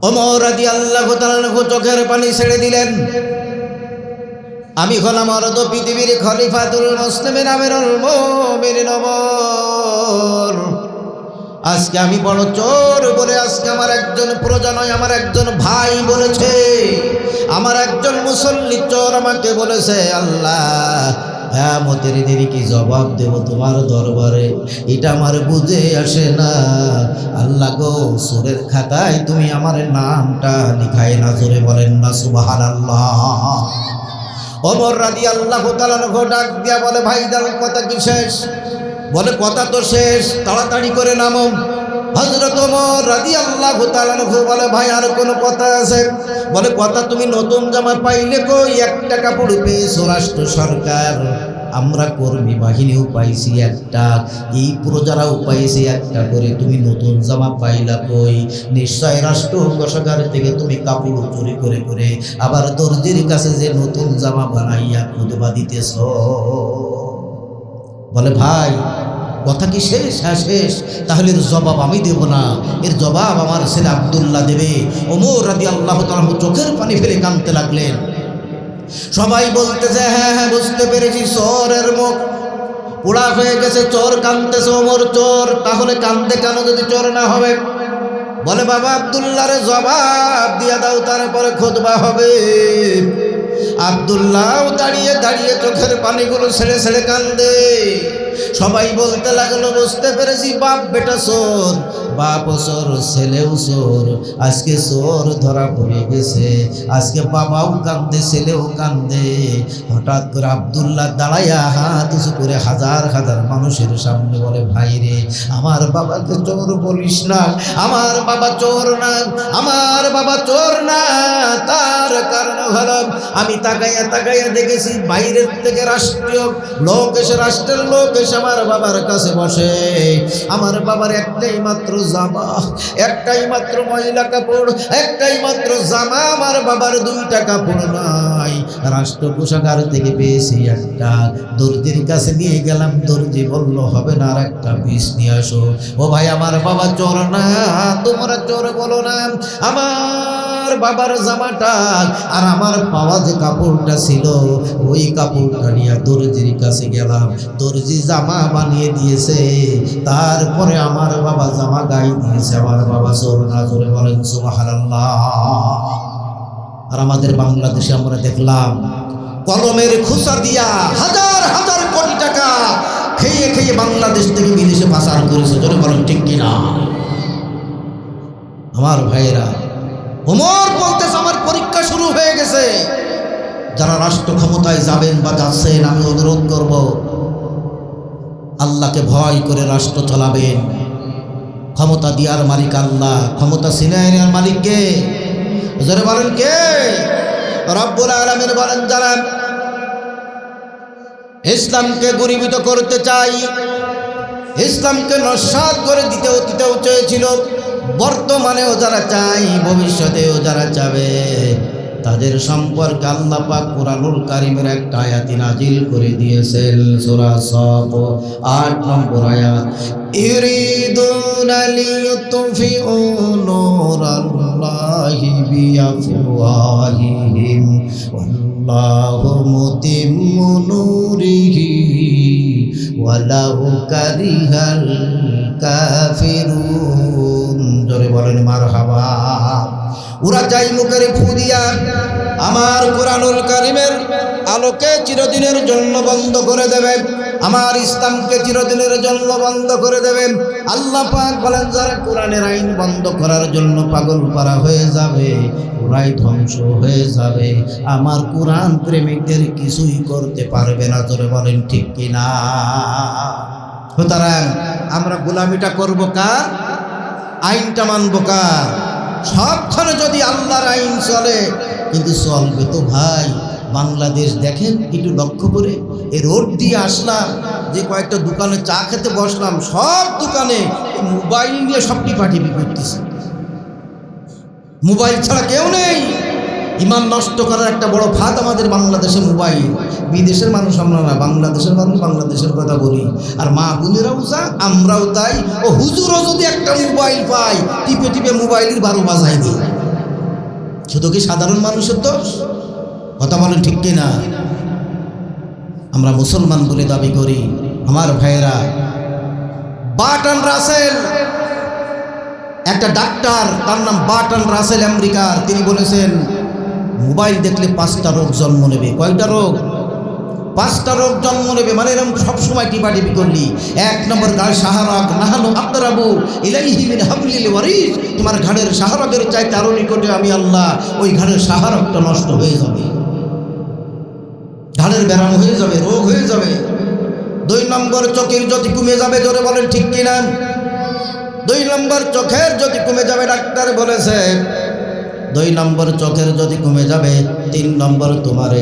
ওমর রাদিয়াল্লাহু তাআলা আনহু চোখের পানি ছেড়ে দিলেন। আমি হলাম অর্ধ পৃথিবীর খলিফাতুল মুসলিমিন আমিরুল মুমিনিন ওমর। আজকে আমি বড় চোর বলে আজকে আমার একজন প্রজা নয়, আমার একজন ভাই বলেছে, আমার একজন মুসল্লি চোর আমাকে বলেছে। আল্লাহ হ্যাঁ মতের দেরি কি জবাব দেব তোমার দরবারে, এটা আমার বুঝে আসে না। আল্লাহ গো চোরের খাতায় তুমি আমার নামটা লিখায় না। জোরে বলেন না সুবহানাল্লাহ। ওমর রাদিয়াল্লাহু তাআলা আনহু ডাক দিয়া বলে ভাইজান কথা কি শেষ? বলে কথা তো শেষ, তাড়াতাড়ি করে নামো। হযরত ওমর রাদিয়াল্লাহু তাআলা আনহু বলে, ভাই আর কোনো কথা আছে? বলে, কথা তুমি নতুন জামা পাইলে কই? একটা কাপড় পেয়েছো রাষ্ট্র সরকার, আমরা কর্মী বাহিনীও পাইছি একটা, এই প্রজারাও পাইছি একটা করে, তুমি নতুন জামা পাইলা কই? নিশ্চয় রাষ্ট্র কোষাগার থেকে তুমি কাপড় চুরি করে করে আবার দর্জির কাছে যে নতুন জামা বানাইয়া খুতবা দিতেছ। বলে, ভাই কথা কি শেষ? হ্যাঁ শেষ। তাহলে এর জবাব আমি দেব না, এর জবাব আমার ছেলে আব্দুল্লাহ দেবে। ওমর রাদিয়াল্লাহু তাআলা চোখের পানি ফেলে কাঁদতে লাগলেন। সবাই বলতেছে, হ্যাঁ হ্যাঁ বুঝতে পেরেছি, চোরের মুখ পোড়া হয়ে গেছে, চোর কাঁদতেছে, ওমর চোর, তাহলে কাঁদতে কেন যদি চোর না হবে? বলে, বাবা আব্দুল্লাহরে জবাব দিয়া দাও, তারপরে খুতবা হবে। আব্দুল্লাহ দাঁড়িয়ে দাঁড়িয়ে চোখের পানিগুলো ছেড়ে ছেড়ে কান্দে। সবাই বলতে লাগলো, বুঝতে পেরেছি, বাপ বেটা চোর, বাপ চোর, ছেলেও চোর, আজকে চোর ধরা পড়ে গেছে। আজকে বাবাও কান্দে, ছেলেও কান্দে। হঠাৎ করে আব্দুল্লাহ দাঁড়াইয়া হাত উঁচু করে হাজার হাজার মানুষের সামনে বলে, ভাই রে, আমার বাবাকে চোর বলিস না, আমার বাবা চোর না, আমার বাবা চোর না। তার কারণ হলো আমি তাকাইয়া তাকাইয়া দেখেছি বাইরের থেকে রাষ্ট্রীয় লোক এসে, রাষ্ট্রের লোক এসে আমার বাবার কাছে বসে। আমার বাবার একটাই মাত্র জামা, একটাই মাত্র ময়লা কাপড়, একটাই মাত্র জামা, আমার বাবার দুইটা কাপড় নাই। রাষ্ট্র কোষাগার থেকে পেয়েছি একটা, দর্জির কাছে নিয়ে গেলাম, দর্জি বলল হবে না, আর একটা পিস নিয়ে আসো। ও ভাই, আমার বাবা চোর না, তোমরা চোর বলো না। আমার বাবার জামাটা আর আমার পাওয়া যে কাপড়টা ছিল, ওই কাপড়টা নিয়ে দর্জির কাছে গেলাম, দর্জি জামা বানিয়ে দিয়েছে, তারপরে আমার বাবা জামা গায়ে দিয়েছে। আমার বাবা চোর না, জোরে বলেন সুবহানাল্লাহ। আর আমাদের বাংলাদেশে আমরা দেখলাম কলমের খোসা দিয়া হাজার হাজার কোটি টাকা খেয়ে খেয়ে বাংলাদেশ থেকে বিদেশে পাচার করেছে, জোরে বলেন ঠিক কিনা? আমার ভাইয়েরা, ওমর বলতেছে, আমার পরীক্ষা শুরু হয়ে গেছে, যারা রাষ্ট্র ক্ষমতায় যাবেন বা যাচ্ছেন, আমি অনুরোধ করব, আল্লাহকে ভয় করে রাষ্ট্র চালাবেন। ক্ষমতা দিয়ার মালিক আল্লাহ, ক্ষমতা ছিনিয়ে নেওয়ার মালিক কে? জোরে বলেন কে? রব্বুল আলামিন বলেন, যারা ইসলামকে গরিবিত করতে চাই, ইসলামকে নস্যাৎ করে দিতেও চেয়েছিল, বর্তমানেও যারা চাই, ভবিষ্যতেও যারা চাবে, তাদের সম্পর্কে আল্লাহ পাক কুরআনুল কারীমের একটা আয়াত নাজিল করে দিয়েছেন। সূরা সফ ৮ নম্বর আয়াত, ইউরিদুনা লিয়ুতফিউ নূরাল্লাহি বিআফওয়াহিহিম ওয়াল্লাহু মুতিম্মু নূরিহি ওয়ালাউ কারিহাল কাফিরুন। জোরে বলেন মারহাবা। ওরা চাই মুখের ফু দিয়া আমার কুরআনুল কারীমের আলোকে চিরদিনের জন্য বন্ধ করে দেবে, আমার ইসলামকে চিরদিনের জন্য বন্ধ করে দেবে। আল্লাহ পাক বলেন, যারা কোরআনের আইন বন্ধ করার জন্য পাগল পারা হয়ে যাবে, ওরাই ধ্বংস হয়ে যাবে, আমার কোরআন প্রেমিকদের কিছুই করতে পারবে না। জোরে বলেন ঠিক কিনা? সুতরাং আমরা গোলামিটা করব কার? আইনটা মানব কার? সবখানে যদি আল্লাহর আইন চলে, কিন্তু চলবে তো ভাই বাংলাদেশ। দেখেন একটু লক্ষ্য করে, এই রোড দিয়ে আসলাম, যে কয়েকটা দোকানে চা খেতে বসলাম, সব দোকানে মোবাইল নিয়ে সব টিপাটিপি করতেছে। মোবাইল ছাড়া কেউ নেই। ইমান নষ্ট করার একটা বড় ফাঁদ আমাদের বাংলাদেশে মোবাইল। বিদেশের মানুষ আমরা না, বাংলাদেশের মানুষ বাংলাদেশের কথা বলি। আর মা বোনেরাও যা, আমরাও তাই। ও হুজুরও যদি একটা মোবাইল পায়, টিপে টিপে মোবাইলের 12 বাজায় দিই। শুধু কি সাধারণ মানুষের দোষ? কথা বলেন ঠিক কিনা? আমরা মুসলমান বলে দাবি করি। আমার ভাইয়েরা, বার্টন রাসেল, একটা ডাক্তার, তার নাম বার্টন রাসেল, আমেরিকার, তিনি বলেছেন মোবাইল দেখলে 5টা রোগ জন্ম নেবে। কয়টা রোগ? 5টা রোগ জন্ম নেবে। মানে এরকম সবসময় টিপাটিপি করলি। 1 নম্বর, গাড় সাহারাক নাহানু আকরাবু ইলাইহি মিন হাবলিল ওয়ারিস, তোমার ঘাড়ের সাহারকের চাইতে আরো নিকটে আমি আল্লাহ। ওই ঘাড়ের সাহারকটা নষ্ট হয়ে যাবে, ঘাড়ের ব্যারাম হয়ে যাবে, রোগ হয়ে যাবে। 2 নম্বর, চোখের জ্যোতি কমে যাবে। জোরে বলেন ঠিক কিনা? 2 নম্বর চোখের যদি কমে যাবে, ডাক্তার বলেছে 2 নম্বর চোখের যদি কমে যাবে, 3 নম্বর তোমার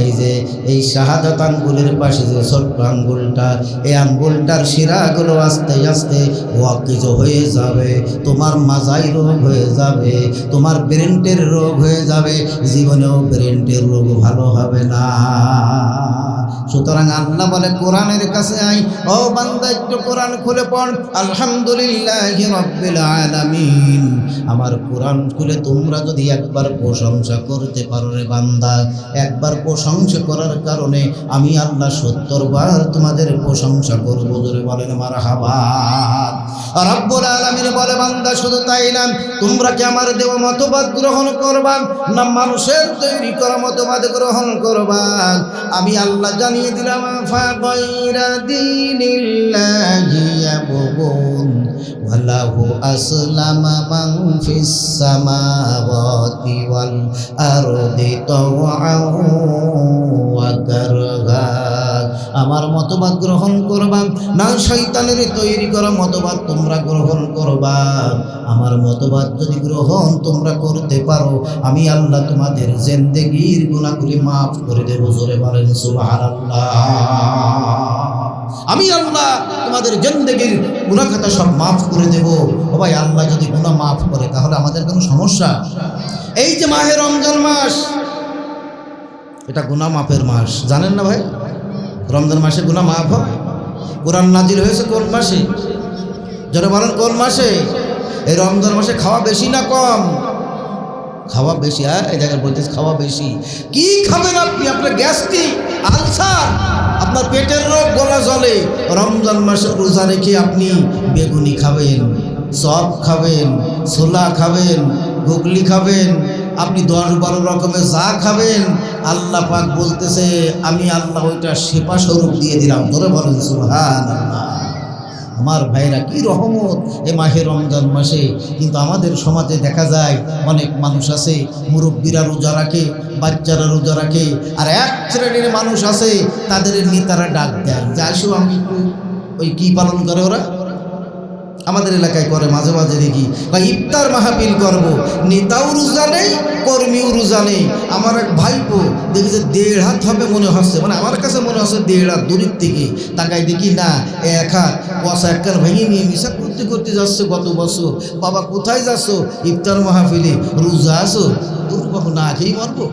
এই শাহাদাত আঙ্গুলের পাশে যে ছোট্ট আঙ্গুলটা, এই আঙ্গুলটার শিরাগুলো আস্তে আস্তে ওয়াকিজ হয়ে যাবে, তোমার মাজাই রোগ হয়ে যাবে, তোমার ব্রেনের রোগ হয়ে যাবে, জীবনেও ব্রেনের রোগ ভালো হবে না। সুতরাং আল্লাহ বলে কোরআনের কাছে আই, ও বান্দা একটু কোরআন খুলে পড়। আলহামদুলিল্লাহি রাব্বিল আলামিন। আমার কোরআন খুলে তোমরা যদি একবার প্রশংসা করতে পারো রে বান্দা, একবার প্রশংসা করার কারণে আমি আল্লাহ 70 বার তোমাদের প্রশংসা করবো। জোরে বলেন মারহাবা। রব্বুল আলামিন বলে বান্দা শুধু তাই না, তোমরা কি আমার দেওয়া মতবাদ গ্রহণ করবা না মানুষের তৈরি করা মতবাদ গ্রহণ করবা? আমি আল্লাহ জানিয়ে দিলাম, ফাগাইরা দীনিল্লাহি ইয়াবগুন ওয়ালাহু আসলামা মান ফিস সামাওয়াতি ওয়াল আরদি তাওআন ওয়া কারহা। আমার মতবাদ গ্রহণ করবা না শয়তানের তৈরি করা মতবাদ তোমরা গ্রহণ করবা? আমার মতবাদ যদি গ্রহণ তোমরা করতে পারো, আমি আল্লাহ তোমাদের জিন্দেগীর গুনাহগুলি মাফ করে দেব। জোরে বলেন সুবহানাল্লাহ। আমি আল্লাহ তোমাদের জিন্দেগীর গুনাহ খাতা সব মাফ করে দেব। ও ভাই, আল্লাহ যদি গুনাহ মাফ করে তাহলে আমাদের কোনো সমস্যা? এই যে মাহে রমজান মাস, এটা গুনাহ মাফের মাস, জানেন না ভাই? রমজান মাসে গুনাহ মাফ হয়। কোরআন নাজিল হয়েছে কোন মাসে? যারা বলেন কোন মাসে? এই রমজান মাসে খাওয়া বেশি না কম? খাওয়া বেশি। হ্যাঁ, এই জায়গায় বলতেছে খাওয়া বেশি। কি খাবেন আপনি? আপনার গ্যাস্ট্রিক, আলসার, আপনার পেটের রোগ, গলা জ্বলে। রমজান মাসে রোজা রেখে আপনি বেগুনি খাবেন, চপ খাবেন, ছোলা খাবেন, গুগলি খাবেন, আপনি 10-12 রকমের যা খাবেন, আল্লাহ পাক বলতেছে আমি আল্লাহ ওইটা শেফা স্বরূপ দিয়ে দিলাম। ধরে বলেন সুবহানাল্লাহ। আমার ভাইরা, কি রহমত এই মাহে রমজান মাসে। কিন্তু আমাদের সমাজে দেখা যায় অনেক মানুষ আছে মুরব্বীরা রোজা রাখে, বাচ্চারা রোজা রাখে, আর এক শ্রেণীর মানুষ আছে তাদের নেতারা ডাক দেয় যে আসো আমি একটু ওই কি পালন করে ওরা আমাদের এলাকায় করে, মাঝে মাঝে দেখি বা ইফতার মাহফিল করব, নেতাও রোজা নেই, কর্মীও রোজা নেই। আমার এক ভাইপো দেখি যে 1.5 হাত হবে মনে হচ্ছে, মানে আমার কাছে মনে হচ্ছে 1.5 হাত দূরের থেকে তাকাই দেখি না 1 হাত, পয়সা একখান ভেঙে নিয়ে মিশা করতে করতে যাচ্ছে গত বছর। বাবা কোথায় যাচ্ছ? ইফতার মাহফিলে। রোজা আছো? তোর বাবু না খেয়েই মরবো।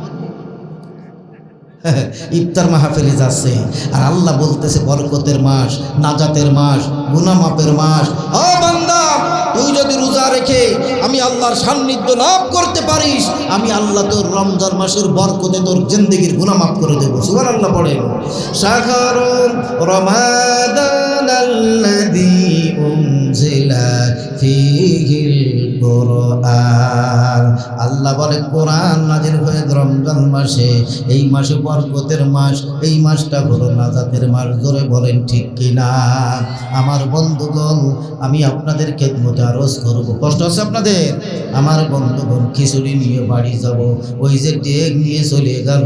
ইফতার মাহফিলে যাচ্ছে, আর আল্লাহ বলতেছে বরকতের মাস, নাজাতের মাস, গুনাহ মাফের মাস। ও বান্দা, তুই যদি রোজা রেখে আমি আল্লাহর সান্নিধ্য লাভ করতে পারিস, আমি আল্লাহ তোর রমজান মাসের বরকতে তোর জিন্দেগীর গুনাহ মাফ করে দেব। সুবহানাল্লাহ পড়েন। শাহরুর রমাদানাল্লাযী উনজিলা ফীহিল কুরআন। আল্লাহ বলে কোরআন নাজিল হয়ে রমজান মাসে, এই মাসে বরকতের মাস, এই মাসটা হলো নাজাতের মাস। জোরে বলেন ঠিক কিনা? আমার বন্ধুগণ, আমি আপনাদের খেদমতে আরজ করব। কষ্ট আছে আপনাদের? আমার বন্ধুগণ, খিচুড়ি নিয়ে বাড়ি যাব, ওই যে ডেক নিয়ে চলে গেল,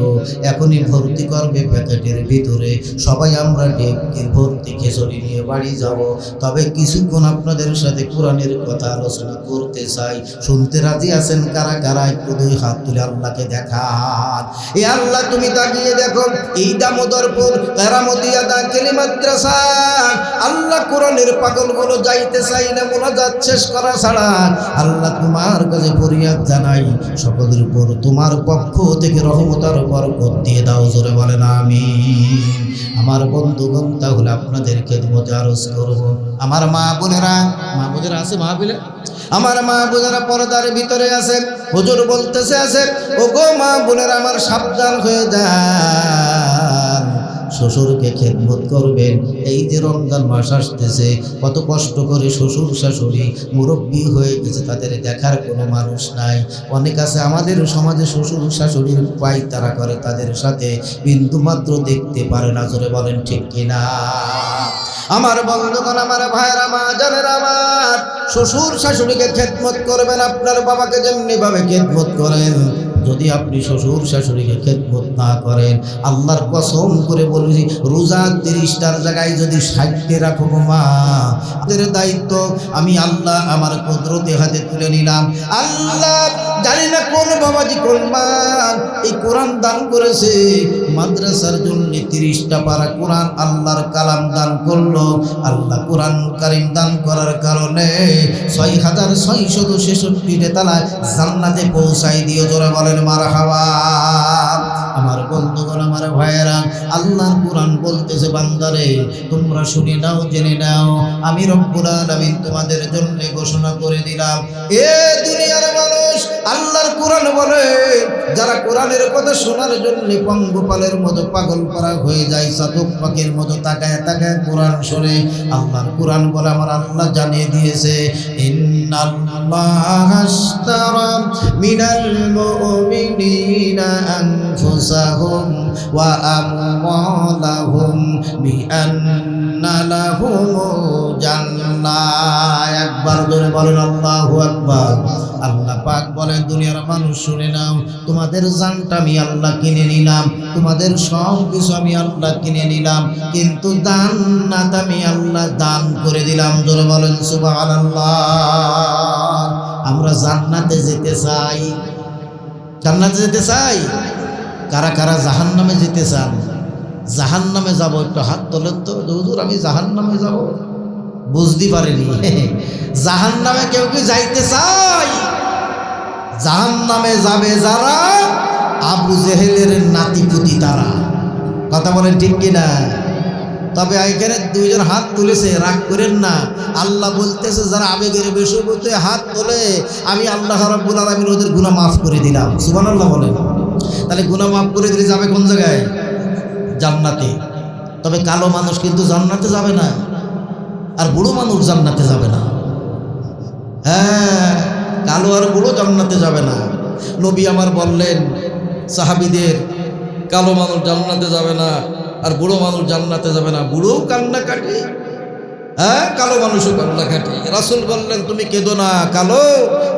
এখনই ভর্তি করবে প্যাকেটের ভিতরে। সবাই আমরা ডেকের ভর্তি খিচুড়ি নিয়ে বাড়ি যাব। তবে কিছুক্ষণ আপনাদের সাথে কোরআনের কথা আলোচনা করতে চাই। শুনতে রাজি আছেন কারা কারা? একটু 2 হাত তুলে আল্লাহকে দেখান। এ আল্লাহ, তুমি তাকিয়ে দেখো, এই দামোদরপুর কেরামতিয়া দাখিলি মাদ্রাসা, আল্লাহ কোরআনের পাগলগুলো যাইতে চাই না মুনাজাত শেষ করা ছাড়া। আল্লাহ তোমার কাছে ফরিয়াদ জানাই, সকলের উপর তোমার পক্ষ থেকে রহমত আর বরকত দিয়ে দাও। জোরে বলেন আমিন। আমার বন্ধুগণ, তাহলে আপনাদের খেদমতে আরজ করব। আমার মা বোনেরা আছে মাহফিলে, আমার মা বোনেরা পর্দার ভিতরে আছে, হুজুর বলতেছে আছে, ও গো মা বোনেরা আমার সাবধান হয়ে যান, শ্বশুরকে খেদমত করবেন। এই যে রমজান মাস আসতেছে, কত কষ্ট করে শ্বশুর শাশুড়ি মুরব্বী হয়ে গেছে, তাদের দেখার কোনো মানুষ নাই। অনেক আছে আমাদের সমাজে শ্বশুর শাশুড়ির পায়তারা করে, তাদের সাথে বিন্দুমাত্র দেখতে পারে না। জোরে বলেন ঠিক কিনা? আমার বন্ধুগণ, আমার ভাইয়েরা, মা জানেরা, আমার শ্বশুর শাশুড়িকে খেদমত করবেন। আপনার বাবাকে যেমনি ভাবে খেদমত করেন, যদি আপনি শ্বশুর শাশুড়িকে খেদমত না করেন, আল্লাহর কসম করে বলছি রোজা 30টার জায়গায় যদি 60টে রাখো মা, এর দায়িত্ব আমি আল্লাহ আমার কুদরতে হাতে তুলে নিলাম। আল্লাহ জানি না কোন বাবাজি কোন মা এই কোরআন দান করেছে, মাদ্রাসার জন্য 30টা পারা কোরআন আল্লাহর কালাম দান করলো। আল্লাহ কোরআন কারীম দান করার কারণে 6666 তালায় জান্নাতে পৌঁছাই দিও। জোরে বলেন মারহাবা। আমার বন্ধুগণ, আমার ভাইয়েরা, আল্লাহর কোরআন বলতেছে বান্দারে তোমরা শুনে নাও, জেনে নাও, আমি রব্বুল আলামিন তোমাদের জন্য ঘোষণা করে দিলাম। এ দুনিয়ার মানুষ, আল্লাহর কোরআন বলে যারা কোরআনের কথা শোনার জন্য পঙ্গপালের মতো পাগল পারা হয়ে যায়, চাতক পাখির মতো তাকায় তাকায় কোরআন শোনে, আল্লাহর কোরআন বলে আমার আল্লাহ জানিয়ে দিয়েছে ইন্নাল্লাহা আশতারা মিনাল মুমিনিনা আনফুসাহুম ওয়া আমওয়ালাহুম বিআন্না লাহুমুল জান্নাহ। একবার জোরে বলেন আল্লাহু আকবার। আল্লাহ পাক বলেন দুনিয়ার মানুষ শুনে নাও, তোমাদের জানটা আমি আল্লাহ কিনে নিলাম, তোমাদের সব কিছু আমি আল্লাহ কিনে নিলাম, কিন্তু জান্নাত আমি আল্লাহ দান করে দিলাম। জোরে বলেন সুবহানাল্লাহ। আমরা জান্নাতে যেতে চাই, জান্নাতে যেতে চাই। কারা কারা জাহান্নামে যেতে চান? জাহান্নামে যাব একটু হাত তোলেন তো। হুজুর আমি জাহান্নামে যাব, বুঝতে পারিনি। জাহান্নামে কেউ কি যাইতে চাই? জাহান্নামে যাবে যারা আবু জেহেলের নাতিপুতি তারা। কথা বলেন ঠিক কিনা? তবে এখানে দুইজন হাত তুলেছে, রাগ করেন না। আল্লাহ বলতেছে যারা আবেগের বশীভূত হাত তোলে আমি আল্লাহ রাব্বুল আলামিন ওদের গুনাহ মাফ করে দিলাম। সুবহানাল্লাহ বলেন। তাহলে গুনাহ মাফ করে দিলে যাবে কোন জায়গায়? জান্নাতে। তবে কালো মানুষ কিন্তু জান্নাতে যাবে না, আর বুড়ো মানুষ জান্নাতে যাবে না। হ্যাঁ, কালো আর বুড়ো জান্নাতে যাবে না। নবী আমার বললেন সাহাবীদের কালো মানুষ জান্নাতে যাবে না, আর বুড়ো মানুষ জান্নাতে যাবে না। বুড়োও কান্নাকাটি, হ্যাঁ, কালো মানুষও কান্নাকাটি। রাসূল বললেন তুমি কেঁদো না কালো,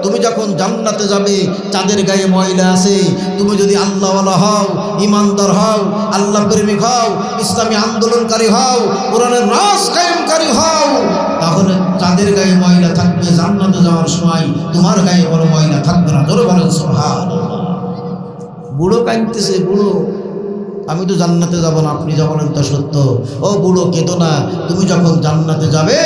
তুমি যখন জান্নাতে যাবে চাঁদের গায়ে ময়লা আছে, তুমি যদি আল্লাহওয়ালা হও, ইমানদার হও, আল্লাহ প্রেমিক হও, ইসলামী আন্দোলনকারী হও, কোরআনের রাজ কায়েমকারী হও, তাহলে চাঁদের গায়ে ময়লা থাকবে, জান্নাতে যাওয়ার সময় তোমার গায়ে বড় ময়লা থাকবে না। জোরে বলেন সুবহানাল্লাহ। বুড়ো কাঁদতেছে, বুড়ো আমি তো জান্নাতে যাব না, আপনি যা বলেন তা সত্য। ও বুড়ো কেঁদো না, তুমি যখন জান্নাতে যাবে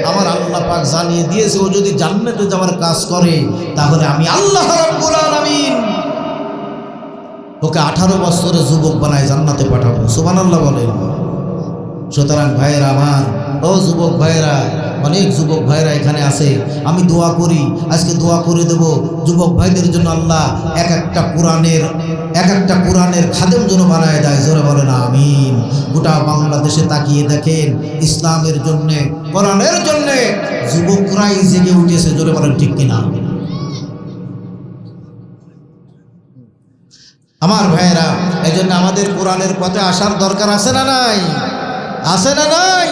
আমার আল্লাহ পাক জানিয়ে দিয়েছে ও যদি জান্নাতে যাওয়ার কাজ করে তাহলে আমি আল্লাহ রাব্বুল আলামিন ওকে 18 বছরের যুবক বানায় জান্নাতে পাঠাবো। সুবহানাল্লাহ বলেন। সুতরাং ভাইয়েরা আমার, ও যুবক ভাইয়েরা, অনেক যুবক ভাইয়েরা এখানে আছে, আমি দোয়া করি, আজকে দোয়া করে দেব যুবক ভাইদের জন্য আল্লাহ এক একটা কোরআনের খাদেম যেন বানায় দেয়। জোরে বলেন আমিন। গোটা বাংলাদেশে তাকিয়ে দেখেন ইসলামের জন্যে, কোরআনের জন্যে যুবকরাই জেগে উঠেছে। জোরে বলেন ঠিক কিনা? আমার ভাইয়েরা, এই জন্য আমাদের কোরআনের পথে আসার দরকার আছে না নাই? আছে না নাই?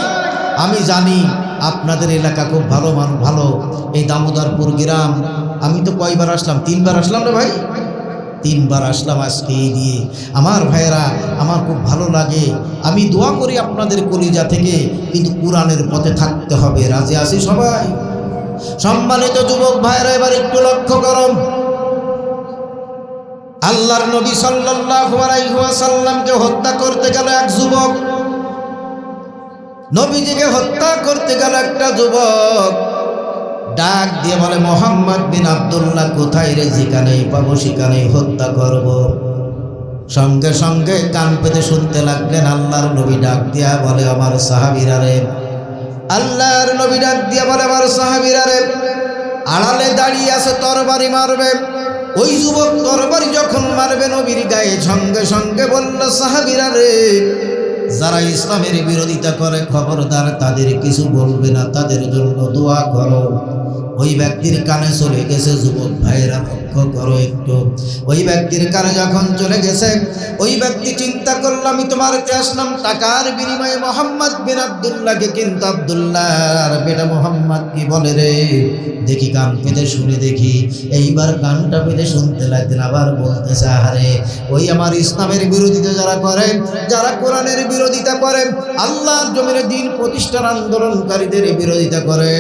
আমি জানি আপনাদের এলাকা খুব ভালো ভালো, এই দামোদরপুর গ্রাম। আমি তো কয়বার আসলাম? 3 বার আসলাম রে ভাই, 3 বার আসলাম আজকে এই দিয়ে। আমার ভাইয়েরা, আমার খুব ভালো লাগে। আমি দোয়া করি আপনাদের কলিজা থেকে, কিন্তু কোরআনের পথে থাকতে হবে। রাজি আছি সবাই? সম্মানিত যুবক ভাইয়েরা, এবার একটু লক্ষ্য করুন। আল্লাহর নবী সাল্লাল্লাহু আলাইহি ওয়াসাল্লামকে হত্যা করতে গেল এক যুবক। নবীজিকে হত্যা করতে গেল একটা যুবক, ডাক দিয়ে বলে মোহাম্মদ বিন আব্দুল্লাহ কোথায় রে? যেখানেই পাবো সেখানেই হত্যা করব। সঙ্গে সঙ্গে কান পেতে শুনতে লাগলেন। আল্লাহর নবী ডাক দিয়া বলে আমার সাহাবীরা রে, আল্লাহর নবী ডাক দিয়া বলে আমার সাহাবীরা রে, আড়ালে দাঁড়িয়ে আছে, তরবারি মারবে। ওই যুবক তরবারি যখন মারবে নবীর গায়ে, সঙ্গে সঙ্গে বলল সাহাবীরা রে, যারা ইসলামের বিরোধিতা করে খবরদার তাদের কিছু বলবে না, তাদের জন্য দোয়া করো। ওই ব্যক্তির কানে চলে গেছে। যুবক ভাইয়েরা লক্ষ্য করো একটু, ওই ব্যক্তির কানে যখন চলে গেছে, ওই ব্যক্তি চিন্তা করলো আমি তোমার কাছে আসলাম টাকার বিনিময়ে মোহাম্মদ বিন আব্দুল্লাহকে, কিন্তু আব্দুল্লাহর বেটা মোহাম্মদ কি বলে রে, দেখি কান পেতে শুনে দেখি। এইবার কানটা পেতে শুনতে লাগতেন, আবার বলতেছে আহারে ওই আমার ইসলামের বিরোধিতা যারা করে, যারা কোরআনের বিরোধিতা করে, আল্লাহর জমিনে দ্বীন প্রতিষ্ঠার আন্দোলনকারীদের বিরোধিতা করে,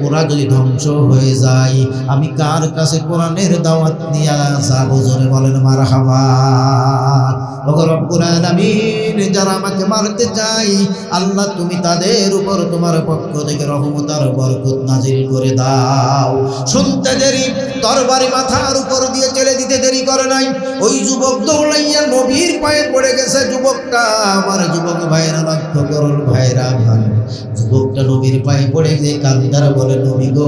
ওরা যদি ধ্বংস হয়ে যায় আমি কার কাছে কোরআনের দাওয়াত নিয়ে যাবো? জোরে বলেন মারহাবা। ওগো রব্বুল আলামিন, যারা আমাকে মারতে চাই আল্লাহ তুমি তাদের উপর তোমার পক্ষ থেকে রহমত আর বরকত নাজিল করে দাও। শুনতে দেরি, তরবারি মাথার উপর দিয়ে চেলে দিতে দেরি করে নাই। ওই যুবক দৌড়াইয়া নবীর পায়ে পড়ে গেছে। যুবকটা আমার যুবক ভাইরা লক্ষ্য করুন ভাইরা, যুবকটা নবীর পায়ে পড়ে গিয়ে কান্দার বলে নবী গো,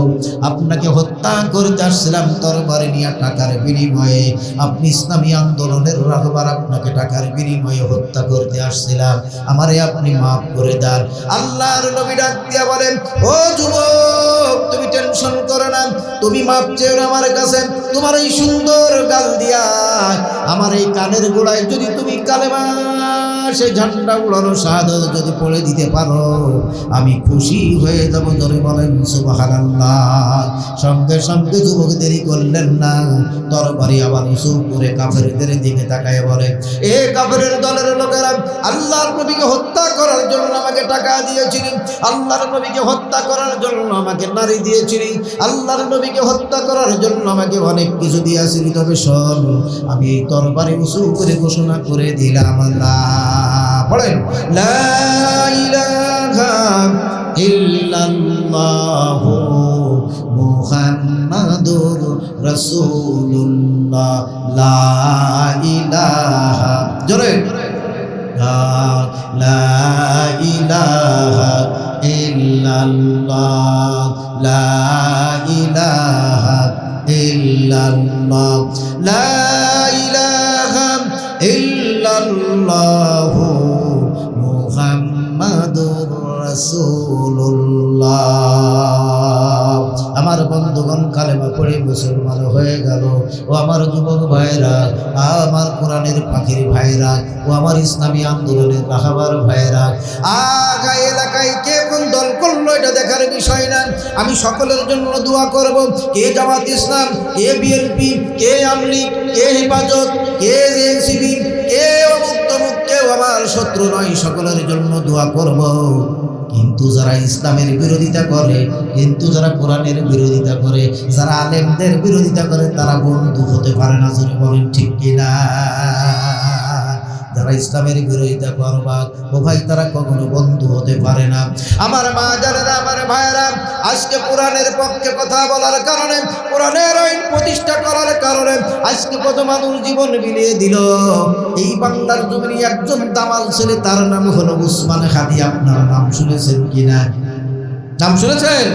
আপনাকে হত্যা করতে আসছিলাম তরবারি নিয়ে টাকার বিনিময়ে, আপনি ইসলামী আন্দোলনের রাহবার, আপনাকে টাকার বিনিময়ে হত্যা করতে আসছিলাম, আমারে আপনি মাফ করে দেন। আল্লাহর নবী ডাক দিয়া বলেন ও যুবক তুমি টেনশন করো না, তুমি মাপ চেও আমার কাছে, তোমার এই সুন্দর গাল দিয়া আমার এই কানের গোড়ায় যদি তুমি কালেমা সে ঝান্ডা উড়ানো শাহাদাত যদি পড়ে দিতে পারো আমি খুশি হয়ে যাব। ধরে বলেন সুবহানাল্লাহ। সঙ্গে সঙ্গে যুবক দেরি করলেন না, তরবারি আবার উঁচু করে কাফেরদের দিকে তাকায় বলে এ কাফেরের দলের লোকেরা, আল্লাহর নবীকে হত্যা করার জন্য আমাকে টাকা দিয়েছিলেন, আল্লাহর নবীকে হত্যা করার জন্য আমাকে নারী দিয়েছিলেন, আল্লাহর নবীকে হত্যা করার জন্য আমাকে অনেক কিছু দিয়েছিলেন, তবে শোন আমি এই তরবারি উঁচু করে ঘোষণা করে দিলাম আল্লাহ পড়েন লা ইলাহা ইল্লাল্লাহু মুহাম্মাদুর রাসূলুল্লাহ লা ইলাহা, জোরে লা ইলাহা ইল্লাল্লাহ লা ইলাহা ইল্লাল্লাহ লা ইলাহা ইল্লাল্লাহু মুহাম্মাদুর রাসূলুল্লাহ। আমার বন্ধুগণ কালেমা পড়ে মুসলমান হয়ে গেল। ও আমার যুবক ভাইরা, আমার কোরআনের পাখির ভাইরা, ও আমার ইসলামী আন্দোলনের রাহাবার ভাইরা, আগা এলাকায় কে কোন দল করলো এটা দেখার বিষয় না। আমি সকলের জন্য দোয়া করব। কে জামাত ইসলাম, কে বিএনপি, কে আওয়ামী লীগ, কে হেফাজত, কে এনসিপি, কে অমুক তমুক, কেউ আমার শত্রু নয়, সকলের জন্য দোয়া করব। কিন্তু যারা ইসলামের বিরোধিতা করে, কিন্তু যারা কোরআনের বিরোধিতা করে, যারা আলেমদের বিরোধিতা করে, তারা বন্ধু হতে পারে না। জোরে বলেন ঠিক কিনা? যারা ইসলামের বিরোধিতা করবা ও ভাই তারা কখনো বন্ধু হতে পারে না। আমার মা জানেরা, আমার ভাইয়েরা, আজকে কোরআনের পক্ষে কথা বলার কারণে, কোরআনের আইন প্রতিষ্ঠা করার কারণে আজকে কত মানুষ জীবন বিলিয়ে দিল। এই বাংলার জমিনে একজন দামাল ছেলে, তার নাম হলো উসমান হাদি। আপনার নাম শুনেছেন কিনা? নাম শুনেছেন?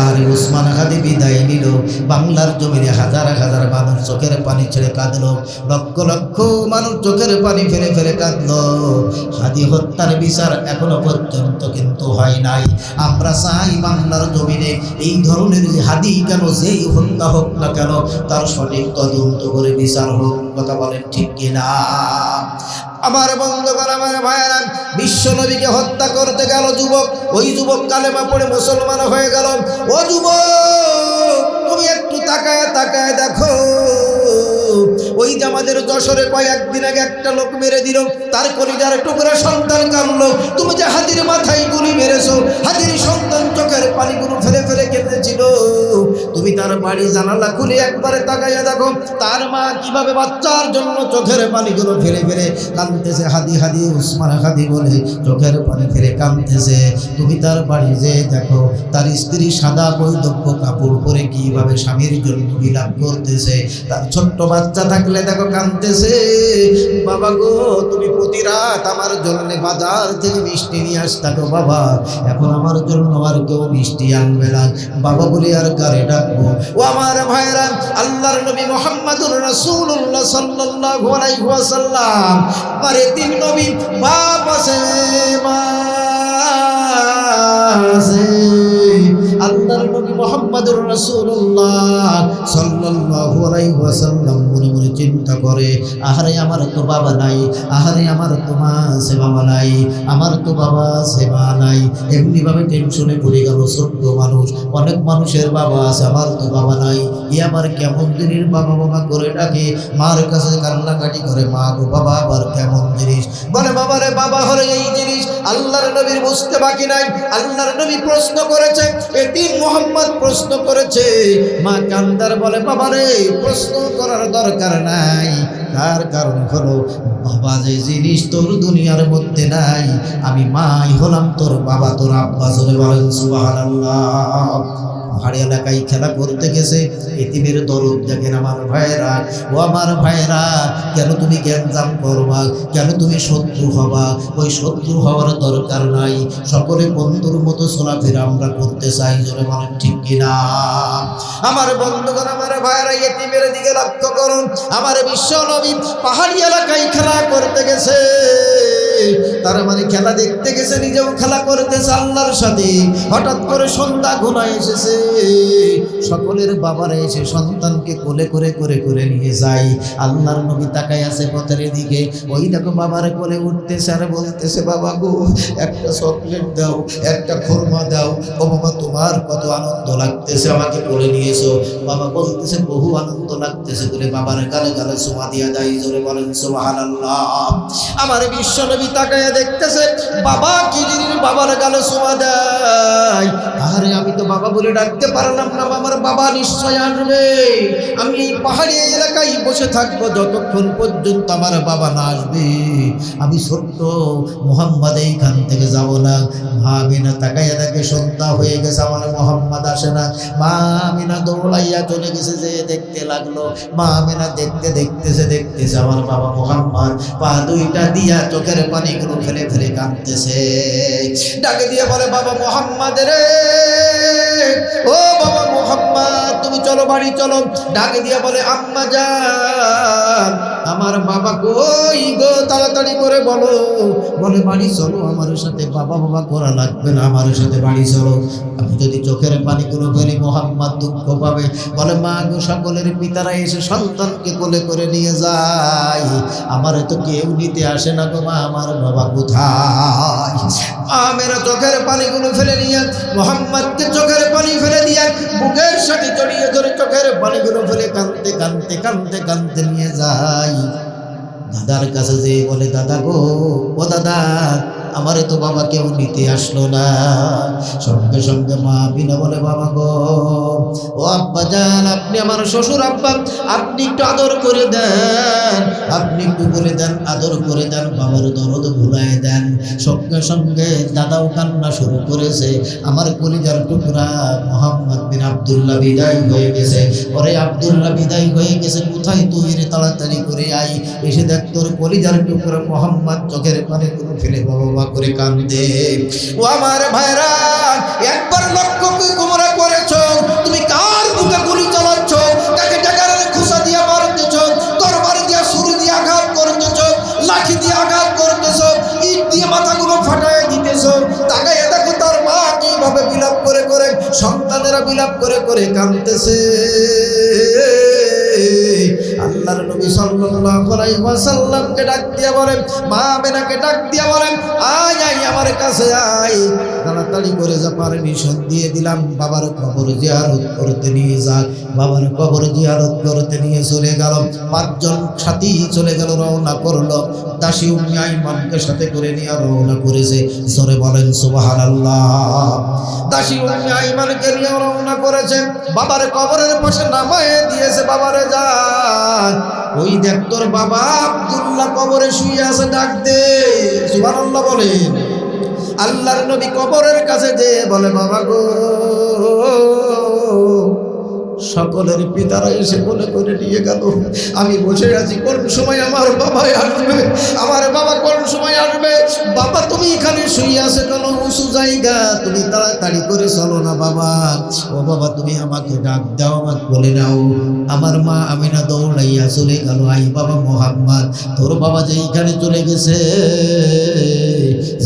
আর উসমান হাদি বিদায় নিল, বাংলার জমিনে হাজার হাজার মানুষ চোখের পানি ছেড়ে কাঁদলো, লক্ষ লক্ষ মানুষ চোখের পানি ফেলে ফেলে কাঁদলো। হাদি হত্যার বিচার এখনো পর্যন্ত কিন্তু হয় নাই। আমরা চাই বাংলার জমিনে এই ধরনের হাদি কেন, যেই হত্যা হোক না কেন, তার সঠিক তদন্ত করে বিচার হোক। কথা বলেন ঠিক কিনা? আমার বন্ধুগণ, আমার ভাইয়েরা, বিশ্ব নবীকে হত্যা করতে গেল যুবক, ওই যুবক কালেমা পড়ে মুসলমান হয়ে গেল। ও যুবক, তুমি একটু তাকায় তাকায় দেখো, ওই যে আমাদের যশোরে কয়েকদিন আগে একটা লোক মেরে দিল, তার কলিজার টুকরা সন্তান কাঁদলো। তুমি যে হাতির মাথায় গুলি মেরেছো, হাতির সন্তান চোখের পানিগুলো ফেলে ফেলে কেঁদেছিল। তুমি তার বাড়ি জানালা খুলে একবারে তাকাইয়া দেখো, তার মা কিভাবে বাচ্চার জন্য চোখের পানিগুলো ফেলে ফেলে কাঁদতেছে। হাদি হাদি উসমান হাদি বলে চোখের পানি ফেলে কাঁদতেছে। তুমি তার বাড়ি যে দেখো, তার স্ত্রী সাদা বৈধব্য কাপড় পরে কিভাবে স্বামীর জন্য বিলাপ করতেছে। তার ছোট্ট বাচ্চা থাকলে দেখো কাঁদতেছে। বাবা গো, তুমি প্রতি রাত আমার জন্য বাজার থেকে মিষ্টি নিয়ে আসতা গো বাবা, এখন আমার জন্য আর কেউ মিষ্টি আনবে না বাবা বলে আর কারে ডাকবো? ও আমার ভাইরা, আল্লাহর নবী মুহাম্মদুর রাসূলুল্লাহ সাল্লাল্লাহু আলাইহি ওয়াসাল্লাম, আরে তিন নবী, বাপ আছে, মা আছে, আল্লাহর নবী মুহাম্মদ মুহাম্মাদুর রাসূলুল্লাহ সাল্লাল্লাহু আলাইহি ওয়াসাল্লাম মনে মনে চিন্তা করে, আহারে আমার তো বাবা নাই, আহারে আমার তো মা আছে বাবা নাই, আমার তো বাবা আছে মা নাই। এমনিভাবে টেনশনে পড়ে গেল। ছোট্ট মানুষ, অনেক মানুষের বাবা আছে, আমার তো বাবা নাই। ই আবার কেমন জিনিস বাবা বাবা করে ডাকে, মার কাছে কান্নাকাটি করে, মা গো বাবা আবার কেমন জিনিস। বলে বাবারে বাবা হলে এই জিনিস। আল্লাহর নবীর বুঝতে বাকি নাই। আল্লাহর নবী প্রশ্ন করেছে, এতিম মুহাম্মদ প্রশ্ন করেছে। মা কান্দার বলে বাবারে প্রশ্ন করার দরকার নাই, তার কারণ হলো বাবা যে জিনিস তোর দুনিয়ার মধ্যে নাই, আমি মাই হলাম তোর বাবা, তোর আব্বা। চলে বলেন সুবহানাল্লাহ। পাহাড়ি এলাকায় খেলা করতে গেছে, এতিমের দরদ দেখেন আমার ভাইরা। ও আমার ভাইরা, কেন তুমি গ্যাঞ্জাম করবা, কেন তুমি শত্রু হবা? ওই শত্রু হওয়ার দরকার নাই। সকলে বন্ধুর মতো চলাফেরা আমরা করতে চাই, জোরে বলেন ঠিক কিনা? আমার বন্ধুগণ, আমার ভাইরা, এতিমের দিকে লক্ষ্য করুন। আমার বিশ্ব নবী পাহাড়ি এলাকায় খেলা করতে গেছে, তার মানে খেলা দেখতে গেছে, নিজেও খেলা করতেছে আল্লাহর সাথে। হঠাৎ করে সন্ধ্যা ঘনায় এসেছে, সকলের বাবারা এসে সন্তানকে কোলে করে করে করে নিয়ে যায়। আল্লাহর নবী তাকায় আছে পথের দিকে, ওই দেখো বাবারে কোলে উঠতেছে আর বলতেছে, বাবা গো একটা চকলেট দাও, একটা খুরমা দাও। ও বাবা তোমার কত আনন্দ লাগতেছে আমাকে কোলে নিয়েছো। বাবা বলতেছে বহু আনন্দ লাগতেছে বলে বাবার গালে গালে চুমা দিয়া দেয়, জোরে বলেন সুবহানাল্লাহ। আমার বিশ্ব নবী তাকায় দেখতেছে বাবা কি জিনিস, বাবার গালে চুমা দেয়। আরে আমি তো বাবা বলে ডাকতে পারলাম না, আমার বাবা নিশ্চয় আসবে। আমি এই পাহাড়ি এলাকায় বসে থাকবো যতক্ষণ পর্যন্ত আমার বাবা না আসবে। আমি ছোট্ট মুহাম্মদ এইখান থেকে যাব না। মা আমিনা তাকাইয়া দেখে সন্ধ্যা হয়ে গেছে, আমার মুহাম্মদ আসে না। মা আমিনা দৌড়াইয়া চলে গেছে, যে দেখতে লাগলো। মা আমিনা দেখতেছে আমার বাবা মুহাম্মদ পা দুইটা দিয়া চোখের পানিগুলো ফেলে ফেলে কাঁদতেছে। ডাকে দিয়ে বলে, বাবা মুহাম্মদ রে, ও বাবা মুহাম্মদ তুমি চলো বাড়ি চলো। ডাকে দিয়ে বলে, আম্মা জান আমার বাবা কই গো, তাড়াতাড়ি করে বলো। বলে বাড়ি চলো আমার সাথে, বাবা বাবা করা লাগবে না, আমার সাথে বাড়ি চলো। আমি যদি চোখের পানিগুলো ফেলি মুহাম্মদ দুঃখ পাবে। বলে মা গো, সকলের পিতারা এসে সন্তানকে কোলে করে নিয়ে যায়, আমার তো কেউ নিতে আসে না গো মা, আমার বাবা কোথায়? আমেরা চোখের পানিগুলো ফেলে নিয়ে মুহাম্মদকে চোখের পানি ফেলে দিয়ে বুকের সাথে জড়িয়ে ধরে চোখের পানিগুলো ফেলে কাঁদতে কাঁদতে কাঁদতে কাঁদতে নিয়ে যায় দাদার কাছে। যে বলে, দাদা গো, ও দাদা আমারে তো বাবা কেউ নিতে আসলো না। সঙ্গে সঙ্গে মা বিনা বলে, বাবা গো, ও আব্বা জান, আপনি আমার শ্বশুর আব্বা, আপনি একটু আদর করে দেন, আপনি একটু করে দেন, আদর করে দেন, বাবার দরদ ভুলাই দেন। সঙ্গে সঙ্গে দাদাও কান্না শুরু করেছে। আমার কলিজার টুকরা মোহাম্মদ বিন আব্দুল্লাহ বিদায় হয়ে গেছে। ওরে আব্দুল্লাহ বিদায় হয়ে গেছে, কোথায় তুই রে? তাড়াতাড়ি করে আই, এসে দেখ তোর কলিজার টুকরা মোহাম্মদ চোখের পানিগুলো ফেলে বাবা করে কান্দে। ও আমার ভাইরা, একবার লক্ষ্য তোমরা করেছ, তুমি কার বুকে গুলি চালাচ্ছ, কাকে টাকার খুশা দিয়ে মারতেছ, তরবার দিয়ে ছুরি দিয়ে আঘাত করতেছ, লাঠি দিয়ে আঘাত করতেছ, ইট দিয়ে মাথাগুলো ফাটায় দিতেছ। তাকায় দেখো তার মা কিভাবে বিলাপ করে করে, সন্তানেরা বিলাপ করে করে কাঁদতেছে। আল্লাহর নবী সাল্লাল্লাহু আলাইহি ওয়াসাল্লামকে ডাক দিয়া বলেন, মা আমিনাকে ডাক দিয়া বলেন, আয় আয় আমার কাছে আয়, তাড়াতাড়ি করে যা পারমিশন দিয়ে দিলাম, বাবার কবর জিয়ারত করতে নিয়ে যা। বাবার কবর জিয়ারত করতে নিয়ে চলে গেল। 5 জন সাথী চলে গেল, রওনা করলো। দাসী উম্মে আইমানকে সাথে করে নিয়ে রওনা করেছে। জোরে বলেন সুবহানাল্লাহ। দাসী উম্মে আইমানকে নিয়ে রওনা করেছে, বাবার কবরের পাশে নামায়ে দিয়েছে। বাবারে যা, ওই দেখ তোর বাবা আব্দুল্লাহ কবরে শুয়ে আছে, ডাক দে। সুবহানাল্লাহ বলেন। আল্লাহর নবী কবরের কাছে যে বলে, বাবা গো, সকলের পিতারা এসে কোলে করে নিয়ে গেল। আমি বসে আছি, কোন সময় আমার বাবা আসবে, আমার বাবা কোন সময় আসবে। বাবা তুমি এখানে শুয়ে আছে কোনো উঁচু জায়গা, তুমি তাড়াতাড়ি করে চলো না বাবা। ও বাবা তুমি আমাকে ডাক দাও, আমাকে বলে নাও। আমার মা আমিনা দৌড়াইয়া চলে গেল, আই বাবা মোহাম্মদ তোর বাবা যে এইখানে চলে গেছে,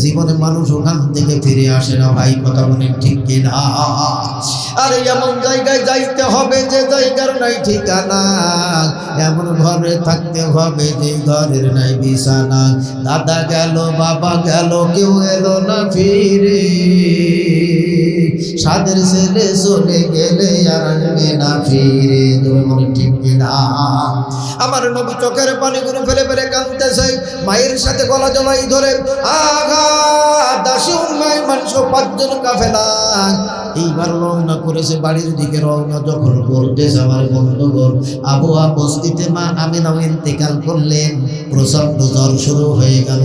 জীবনে মানুষ ওখান থেকে ফিরে আসে না ভাই, কথা বলেন ঠিক কিনা? আরে এমন জায়গায় যাইতে হবে যে জায়গার নাই ঠিকানা, এমন ঘরে থাকতে হবে যে ঘরের নাই বিছানা। দাদা গেল বাবা গেল কেউ এলো না ফিরে, সাদের ছেলে চলে গেলে আর আসবে না ফিরে, মনে ঠিক কিনা? আমার নবী চোখের পানিগুলো ফেলে ফেলে কাঁদতেছে, মায়ের সাথে গলা জড়াই ধরে আঘাত দাসী উম্মায় মানুষ 5 জন কাফেলা এইবার রওনা করেছে বাড়ির দিকে। রওনা যখন করতেছে আমার বন্ধুগণ, আবহাওয়া বস্তিতে মা আমিনাও ইন্তেকাল করলেন, প্রচন্ড জ্বর শুরু হয়ে গেল।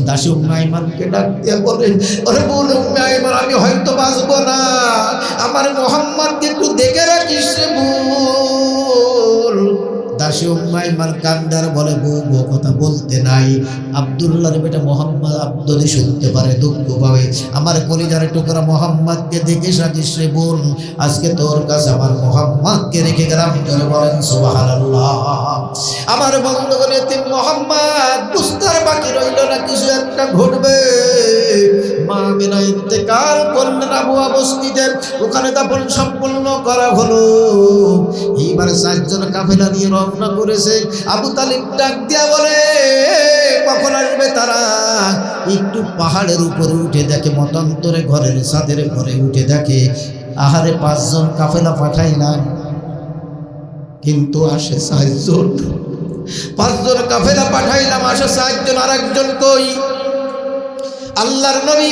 দাসী উম্মে আইমানকে ডাক দিয়ে বলেন, ওরে বোন উম্মে আইমান আমি হয়তো বাঁচবো না, আমার মোহাম্মদকে একটু দেখে রাখিস রে বোন। দাসী উম্মে আইমান কান্দার বলে, বউ কথা বলতে নাই, আব্দুল্লাহর বেটা মোহাম্মদ আব্দুল্লাহ শুনতে পারে দুঃখ পাবে, আমার কলিজার টুকরা মোহাম্মদকে দেখে রাখিস রে বোন, আজকে তোর কাছে আমার মোহাম্মদকে রেখে গেলাম। জোরে বলেন সুবহানাল্লাহ। আমার বন্ধুগণ এতিম মোহাম্মদ বুঝতার বাকি রইল না, কিছু একটা ঘটবে। মা আমিনা ইন্তেকাল করলেন আবুয়া বস্তিতে, ওখানে দাফন সম্পূর্ণ করা হলো। এইবার 4 জন কাফেলা নিয়ে রওনা করেছে। আবু তালিব ডাক দিয়া বলে, কখন আসবে তারা? একটু পাহাড়ের উপরে উঠে দেখে, মতান্তরে ঘরের ছাদের ঘরে উঠে দেখে, আহারে 5 জন কাফেলা পাঠাইলাম কিন্তু আসে 4 জন। 5 জন কাফেলা পাঠাইলাম, আসে 4 জন, আর একজন কই? আল্লাহর নবী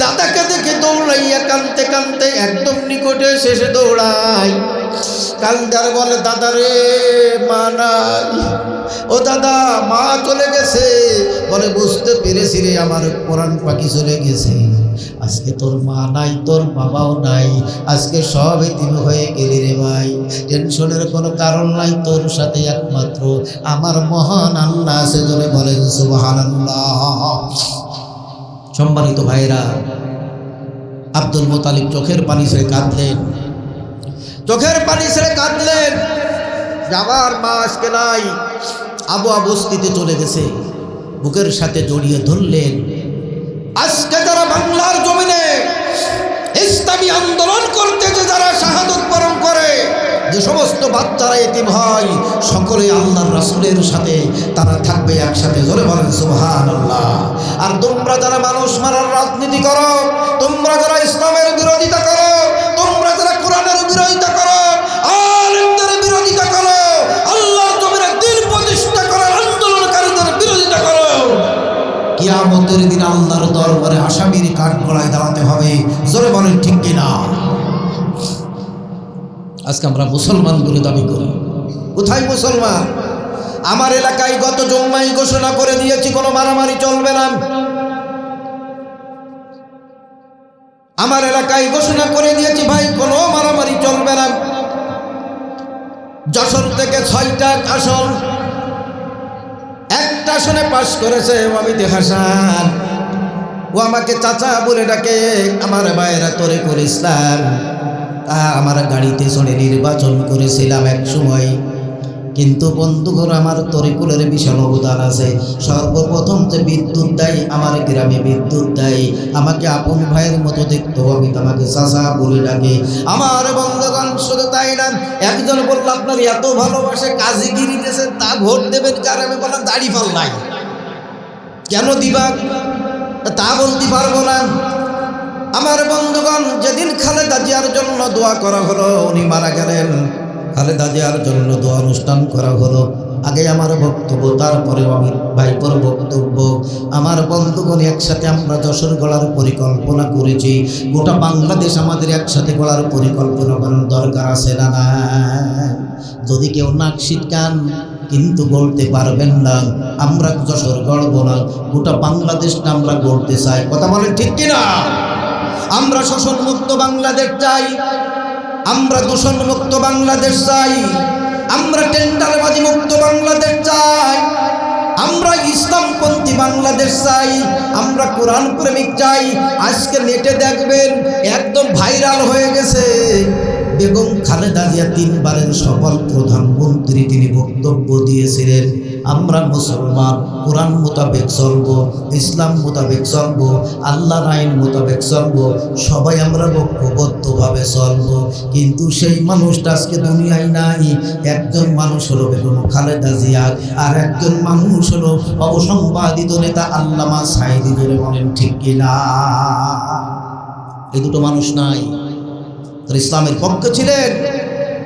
দাদাকে দেখে দৌড়াইয়া কানতে কানতে একদম নিকটে শেষে দৌড়াই, কান্দার বলে, দাদা রে মা নাই। ও দাদা মা চলে গেছে। বলে, বুঝতে পেরেছি রে, আমার কোরআন পাখি চলে গেছে, আজকে তোর মা নাই তোর বাবাও নাই, আজকে সব এতিম হয়ে গেলি রে ভাই। টেনশনের কোনো কারণ নাই, তোর সাথে একমাত্র আমার মহান আল্লাহ আছে। জোরে বলেন সুবহানাল্লাহ। সম্মানিত ভাইরা, আব্দুল মুতালিব চোখের পানি ছেড়ে কাঁদলেন, চোখের পানি ছেড়ে কাঁদলেন, যাবার মা আজকে নাই, আবুয়া বস্তিতে চলে গেছে। বুকের সাথে জড়িয়ে ধরলেন। আজকে যারা বাংলার জমিনে ইসলামী আন্দোলন করতেছে, যারা শাহাদত বরণ করে, যে সমস্ত বাচ্চারা এতিম হয়, সকলে আল্লাহর রাসূলের সাথে তারা থাকবে একসাথে। জোরে বলেন সুবহানাল্লাহ। আর তোমরা যারা মানুষ মারার রাজনীতি করো, তোমরা যারা ইসলামের বিরোধিতা করো, তোমরা যারা কোরআনের বিরোধিতা করো, আলেমদের বিরোধিতা করো, আল্লাহর জমিনে দ্বীন প্রতিষ্ঠা করার আন্দোলনকারীদের বিরোধিতা করো, কিয়ামতের দিন আল্লাহর দরবারে আসামির কাঠগড়ায় দাঁড়াতে হবে। জোরে বলেন ঠিক কিনা? আজকে আমরা মুসলমান বলে দাবি করি, কোথায় মুসলমান? আমার এলাকায় গত জুম্মায় ঘোষণা করে দিয়েছি কোনো মারামারি চলবে না। আমার এলাকায় ঘোষণা করে দিয়েছি ভাই, কোনো মারামারি চলবে না। যশোর থেকে 6টা আসন, একটা আসনে পাশ করেছে ওয়াবিদ হাসান, ও আমাকে চাচা বলে ডাকে। আমার ভাইয়েরা তরিকুল ইসলাম, আমার গাড়িতে চড়ে নির্বাচন করেছিলাম এক সময়, কিন্তু বন্ধুগণ আমার তরিকুলের বিশাল অবদান আছে। সর্বপ্রথম যে বিদ্যুৎ দেয়, আমার গ্রামে বিদ্যুৎ দেয়, আমাকে আপন ভাইয়ের মতো দেখতো, আমি আমাকে চাচা বলে ডাকে। আমার বন্ধুগণ শুধু তাই না, একজন বলল আপনার এত ভালোবাসে কাজীগিরি দিয়েছে, তা ভোট দেবেন কার? আমি বললাম দাড়ি ফল নাই, কেন দিবা? তা বলতে পারবো না। আমার বন্ধুগণ যেদিন খালেদা জিয়ার জন্য দোয়া করা হলো, উনি মারা গেলেন, খালেদা জিয়ার জন্য দোয়া অনুষ্ঠান করা হলো, আগে আমার বক্তব্য, তারপরে আমি ভাইপোর বক্তব্য। আমার বন্ধুগণ একসাথে আমরা যশোর গড়ার পরিকল্পনা করেছি। গোটা বাংলাদেশ আমাদের একসাথে গড়ার পরিকল্পনা করার দরকার আছে না? না, যদি কেউ নাক সিটকান কিন্তু গড়তে পারবেন না। আমরা যশোর গড়ব না, গোটা বাংলাদেশটা আমরা গড়তে চাই। কথা বলেন ঠিক কিনা? আমরা শোষণমুক্ত বাংলাদেশ চাই, আমরা দূষণমুক্ত বাংলাদেশ চাই, আমরা টেন্ডারবাজি মুক্ত বাংলাদেশ চাই, আমরা ইসলামপন্থী বাংলাদেশ চাই, আমরা কোরআন প্রেমিক চাই। আজকে নেটে দেখবেন একদম ভাইরাল হয়ে গেছে, বেগম খালেদা জিয়া 3 বারের সফল প্রধানমন্ত্রী, তিনি বক্তব্য দিয়েছিলেন আমরা মুসলমান, কোরআন মোতাবেক চলবো, ইসলাম মোতাবেক চলবো, আল্লাহর আইন মোতাবেক চলবো, সবাই আমরা ঐক্যবদ্ধভাবে চলবো। কিন্তু সেই মানুষটা আজকে দুনিয়ায় নাই। একজন মানুষ হলো বেগম খালেদা জিয়া, আর একজন মানুষ হলো অবসংবাদিত নেতা আল্লামা সাঈদী। ধরে বলেন ঠিক কিনা? এই দুটো মানুষ নাই। ইসলামের পক্ষে ছিলেন,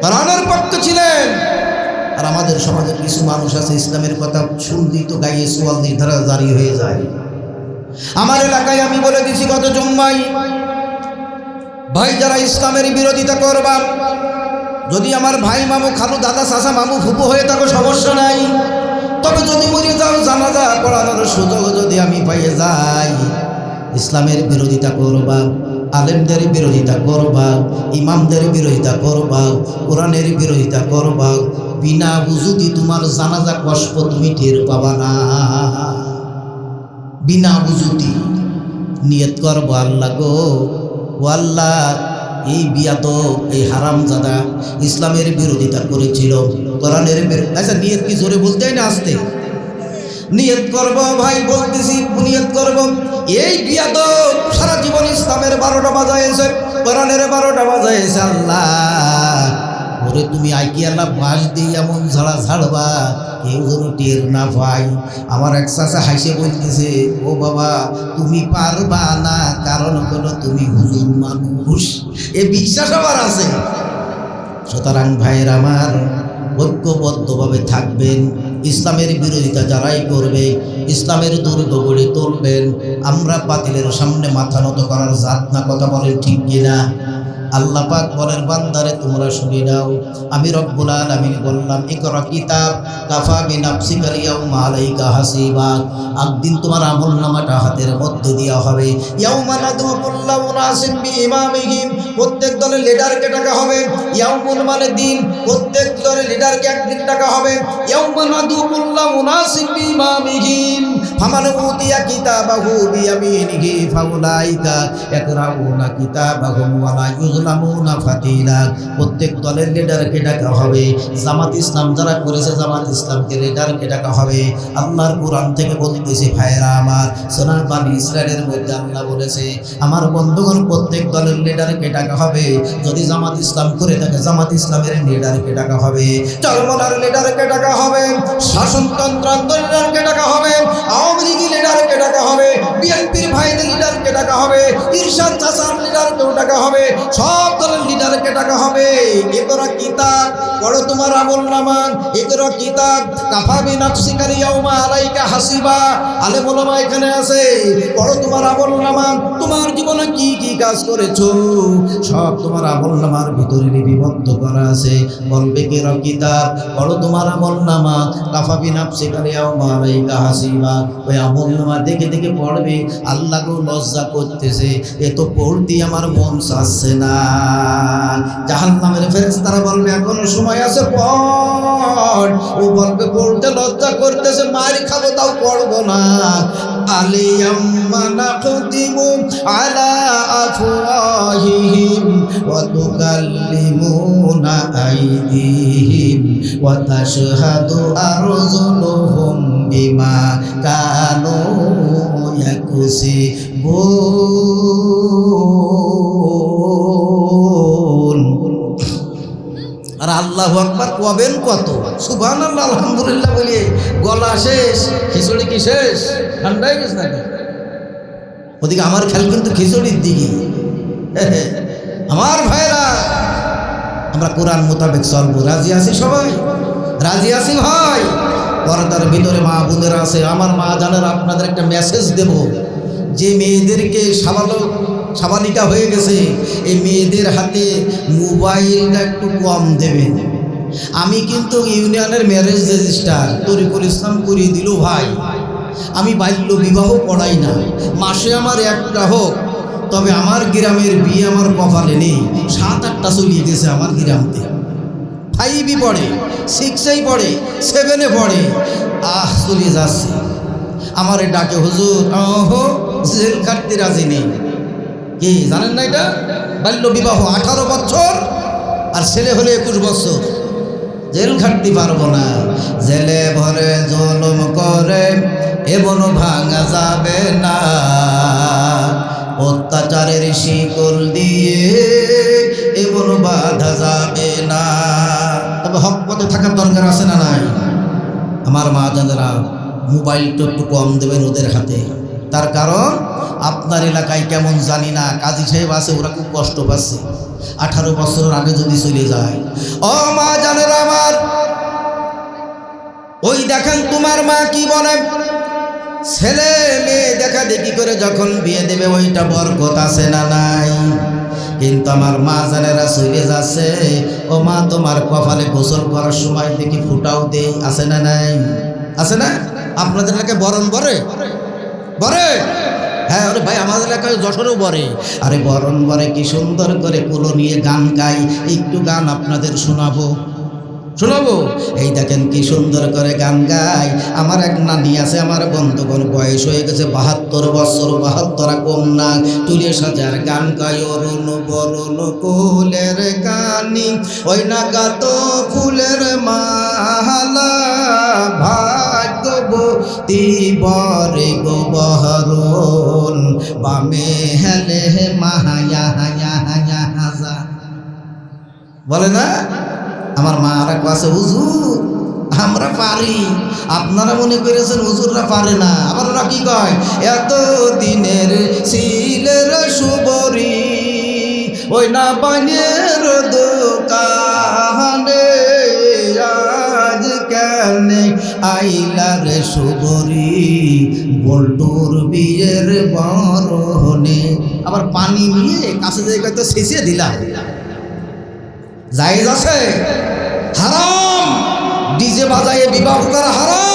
কোরআনের পক্ষে ছিলেন। আর আমাদের সমাজে কিছু মানুষ আছে ইসলামের কথা শুনলেই তো গায়ে সোয়াল নির্ধারা জারি হয়ে যায়। আমার এলাকায় আমি বলে দিছি গত জুম্মায়, ভাই যারা ইসলামের বিরোধিতা করবা, যদি আমার ভাই, মামু, খালু, দাদা, চাচা, মামু, ফুপু হয়ে থাকো সমস্যা নাই, তবে যদি মরে যাও জানাজা পড়ানোর সুযোগ যদি আমি পাইয়ে যাই, ইসলামের বিরোধিতা করবা, আলেমদের বিরোধিতা করবা, ইমামদের বিরোধিতা করবা, কোরআনের বিরোধিতা করবা, বিনা বুঝুতি তোমার জানাজা কষ্ট তুমি টের পাবা না। বিনা বুঝুতি নিয়ত করবো, আল্লাহ গো, ও আল্লাহ, এই বিয়াদব, এই হারামজাদা ইসলামের বিরোধিতা করেছিল, কোরআনের আচ্ছা নিয়ত কি জোরে বলতে হয় না আস্তে? নিয়ত করব ভাই, বলতেছি নিয়ত করব, এই বিয়াদব সারা জীবন ইসলামের 12টা বাজাইছে, কোরআনের 12টা বাজাইছে, আল্লাহ ওরে তুমি আইকি আল্লাহ বাস দিয়ে এমন ঝাড়া ঝাড়বা কেউ যেন টের না পাই। আমার এক চাচা হাসে বলতেছে, ও বাবা তুমি পারবা না, কারণ হলো তুমি হুজুর মানুষ। এ বিশ্বাস আমার আছে। সুতরাং ভাইয়ের আমার, ঐক্যবদ্ধভাবে থাকবেন। ইসলামের বিরোধিতা যারাই করবে, ইসলামের দুর্গ গড়ে তুলবেন। আমরা বাতিলের সামনে মাথা নত করার জাত না, কথা বলেন ঠিক কিনা? আল্লাহ পাক বলেন, বান্দারে তোমরা শুনে নাও, আমি রব্বুল আলামিন বললাম, ইকরা কিতাব কাফা বিনাফসিকাল ইয়াউমা আলাইকা হাসিবা। একদিন তোমার আমলনামাটা হাতের মধ্যে দেওয়া হবে। ইয়াউমা নাদু কুল্লু উনাসিম বিইমামিহিম, প্রত্যেক দলের লিডারকে ডাকা হবে। ইয়াউমুল মানে দিন, প্রত্যেক দলের লিডারকে একদিন ডাকা হবে। ইয়াউমা নাদু কুল্লু উনাসিম বিইমামিহিম ফামান উতিয়া কিতাবাহু বিয়ামিনিহি ফাউলাইকা ইয়াকরাউনা কিতাবাহুম ওয়া লা ইউযলামুনা ফাতিলা। প্রত্যেক দলের লিডারকে ডাকা হবে। জামাত ইসলাম যারা করেছে, জামাত ইসলামকে লিডারকে ডাকা হবে। আল্লাহর কোরআন থেকে বলতেছে, ভাইরা আমার, সূরা বানী ইসরাঈলের মধ্যে আল্লাহ বলেছে, আমার বন্ধুগণ প্রত্যেক দলের লিডারকে ডাকা হবে। যদি জামাত ইসলাম করে থাকে, জামাত ইসলামের লিডারকে ডাকা হবে। চরমনার লিডারকে ডাকা হবে। শাসনতন্ত্র লিডারকে ডাকা হবে। আওয়ামী লীগের লিডারকে ডাকা হবে। বিএনপির ভাইদের লিডারকে ডাকা হবে। ইরশাদ চাচার লিডারকেও ডাকা হবে। সব দলের লিডারকে ডাকা হবে। ইকরা কিতাব, পড়ো তোমার আমলনামা। ইকরা কিতাব কাফা বিনাফসিকা ইয়াউমা আলাইকা হাসিবা। আলেম ওলামা এখানে আছে, পড়ো তোমার আমলনামা। তোমার জীবনে কি কি কাজ করেছো সব তোমার আমলনামার ভিতরে লিপিবদ্ধ করা আছে। বলবে কিরা কিতাব, পড়ো তোমার আমলনামা। কাফা বিনাফসিকা ইয়াউমা আলাইকা হাসিবা। ওই আমলনামা দেখে দেখে পড়বে। আল্লাহকে লজ্জা করতেছে, এ তো পড়তে আমার মন চাচ্ছে না। জাহান্নামের ফেরেশতারা বলবে, এখনো সময় আছে, পড়। ও বলবে, পড়তে লজ্জা করতেছে, মার খাবো তাও পড়বো না। আলিয়াম্মা নাকদিমু আলা আফওয়াহিহিম ওয়া তুকাল্লিমুনা আইদিহিম ওয়া তাশহাদু আরজুলুহুম বিমা কানু ইয়াকসিবুন। আর আল্লাহু আকবার কবেন কত? সুবহানাল্লাহ, আলহামদুলিল্লাহ বলি গলা শেষ, খিচুড়ি কি শেষ? ঠান্ডা হয়ে গেছে নাকি? ওদিকে আমার খেয়াল কিন্তু খিচুড়ির দিকে। আমার ভাইরা, আমরা কোরআন মোতাবেক চলবো। রাজি আছি সবাই? রাজি আছি ভাই? পর্দার ভিতরে মা বোনেরা আছে, আমার মা জানেন, আপনাদের একটা মেসেজ দেব, যে মেয়েদেরকে সাবালিকা হয়ে গেছে, এই মেয়েদের হাতে মোবাইলটা একটু কম দেবেন। আমি কিন্তু ইউনিয়নের ম্যারেজ রেজিস্টার তরিকুল ইসলাম করিয়ে দিল ভাই। আমি বাল্য বিবাহ পড়াই না, মাসে আমার একটা হোক। তবে আমার গ্রামের বিয়ে আমার কপালে নেই, 7-8টা চলিয়ে গেছে আমার গ্রামতে। 5 পড়ে, 6 পড়ে, 7 পড়ে, চলে যাচ্ছে। আমারে ডাকে, হুজুর ওহো জেল খাটতে রাজি নেই। কি জানেন না এটা? বাল্য বিবাহ 18 বছর আর ছেলে হলে 21 বছর, জেল খাটতে পারবো না। জেলে ভরে জুলুম করে এমন ভাঙা যাবে না, অত্যাচারের শিকল দিয়ে এমন বাধা যাবে না। তবে হক পথে থাকার দরকার আছে না নাই? আমার মা জানেরা, মোবাইলটা একটু কম দেবেন ওদের হাতে। তার কারণ আপনার এলাকায় কেমন জানি না, কাজী সাহেব আছে, ওরা খুব কষ্ট পাচ্ছে। 18 বছর আগে যদি চলে যায়। ও মা জানেরা আমার, ওই দেখেন তোমার মা কি বলে, ছেলে মেয়ে দেখা দেখি করে যখন বিয়ে দেবে ওইটা বরকত আছে না নাই? কিন্তু আমার মা জানেরা চলে যাচ্ছে। ও মা, তোমার কপালে গোসল করার সময় দেখি ফুটাও দেই, আছে না নাই? আছে না? আপনাদের এলাকায় বরণ বরে বরে? হ্যাঁ, আরে ভাই আমাদের এলাকায় যশোরেও বরে। আরে বরণ বরে, কি সুন্দর করে কুলো নিয়ে গান গাই। একটু গান আপনাদের শোনাবো। এই দেখেন কি সুন্দর করে গান গায়। আমার এক নানি আছে, আমার বন্ধুগণ, বয়স হয়ে গেছে 72 বছর, 72 কম না, তুলে সাজার গান গায়। অরুণ বরুণ কুলের গানি, ওই নাগাত ফুলের মালা, ভাগ্যবতী বরে গো বহরুন, বামে হেলে মাহায়া হায়া হায়া হাজা। বলে না? আমার মা আর কাছে, হুজুর আমরা পারি, আপনারা মনে করেছেন হুজুররা পারে না। আবার ওরা কি কয়, এত দিনের ছিলের সুবরি, ওই না বানের দোকানে, আজ কেন আইলার সুবরি, বল্টুর বিয়ের বরণে। আবার পানি নিয়ে কাছে জায়গায় তো শেষিয়ে দিলাম। জায়েজ আছে? হারাম। ডিজে বাজায়ে বিবাহ করা হারাম।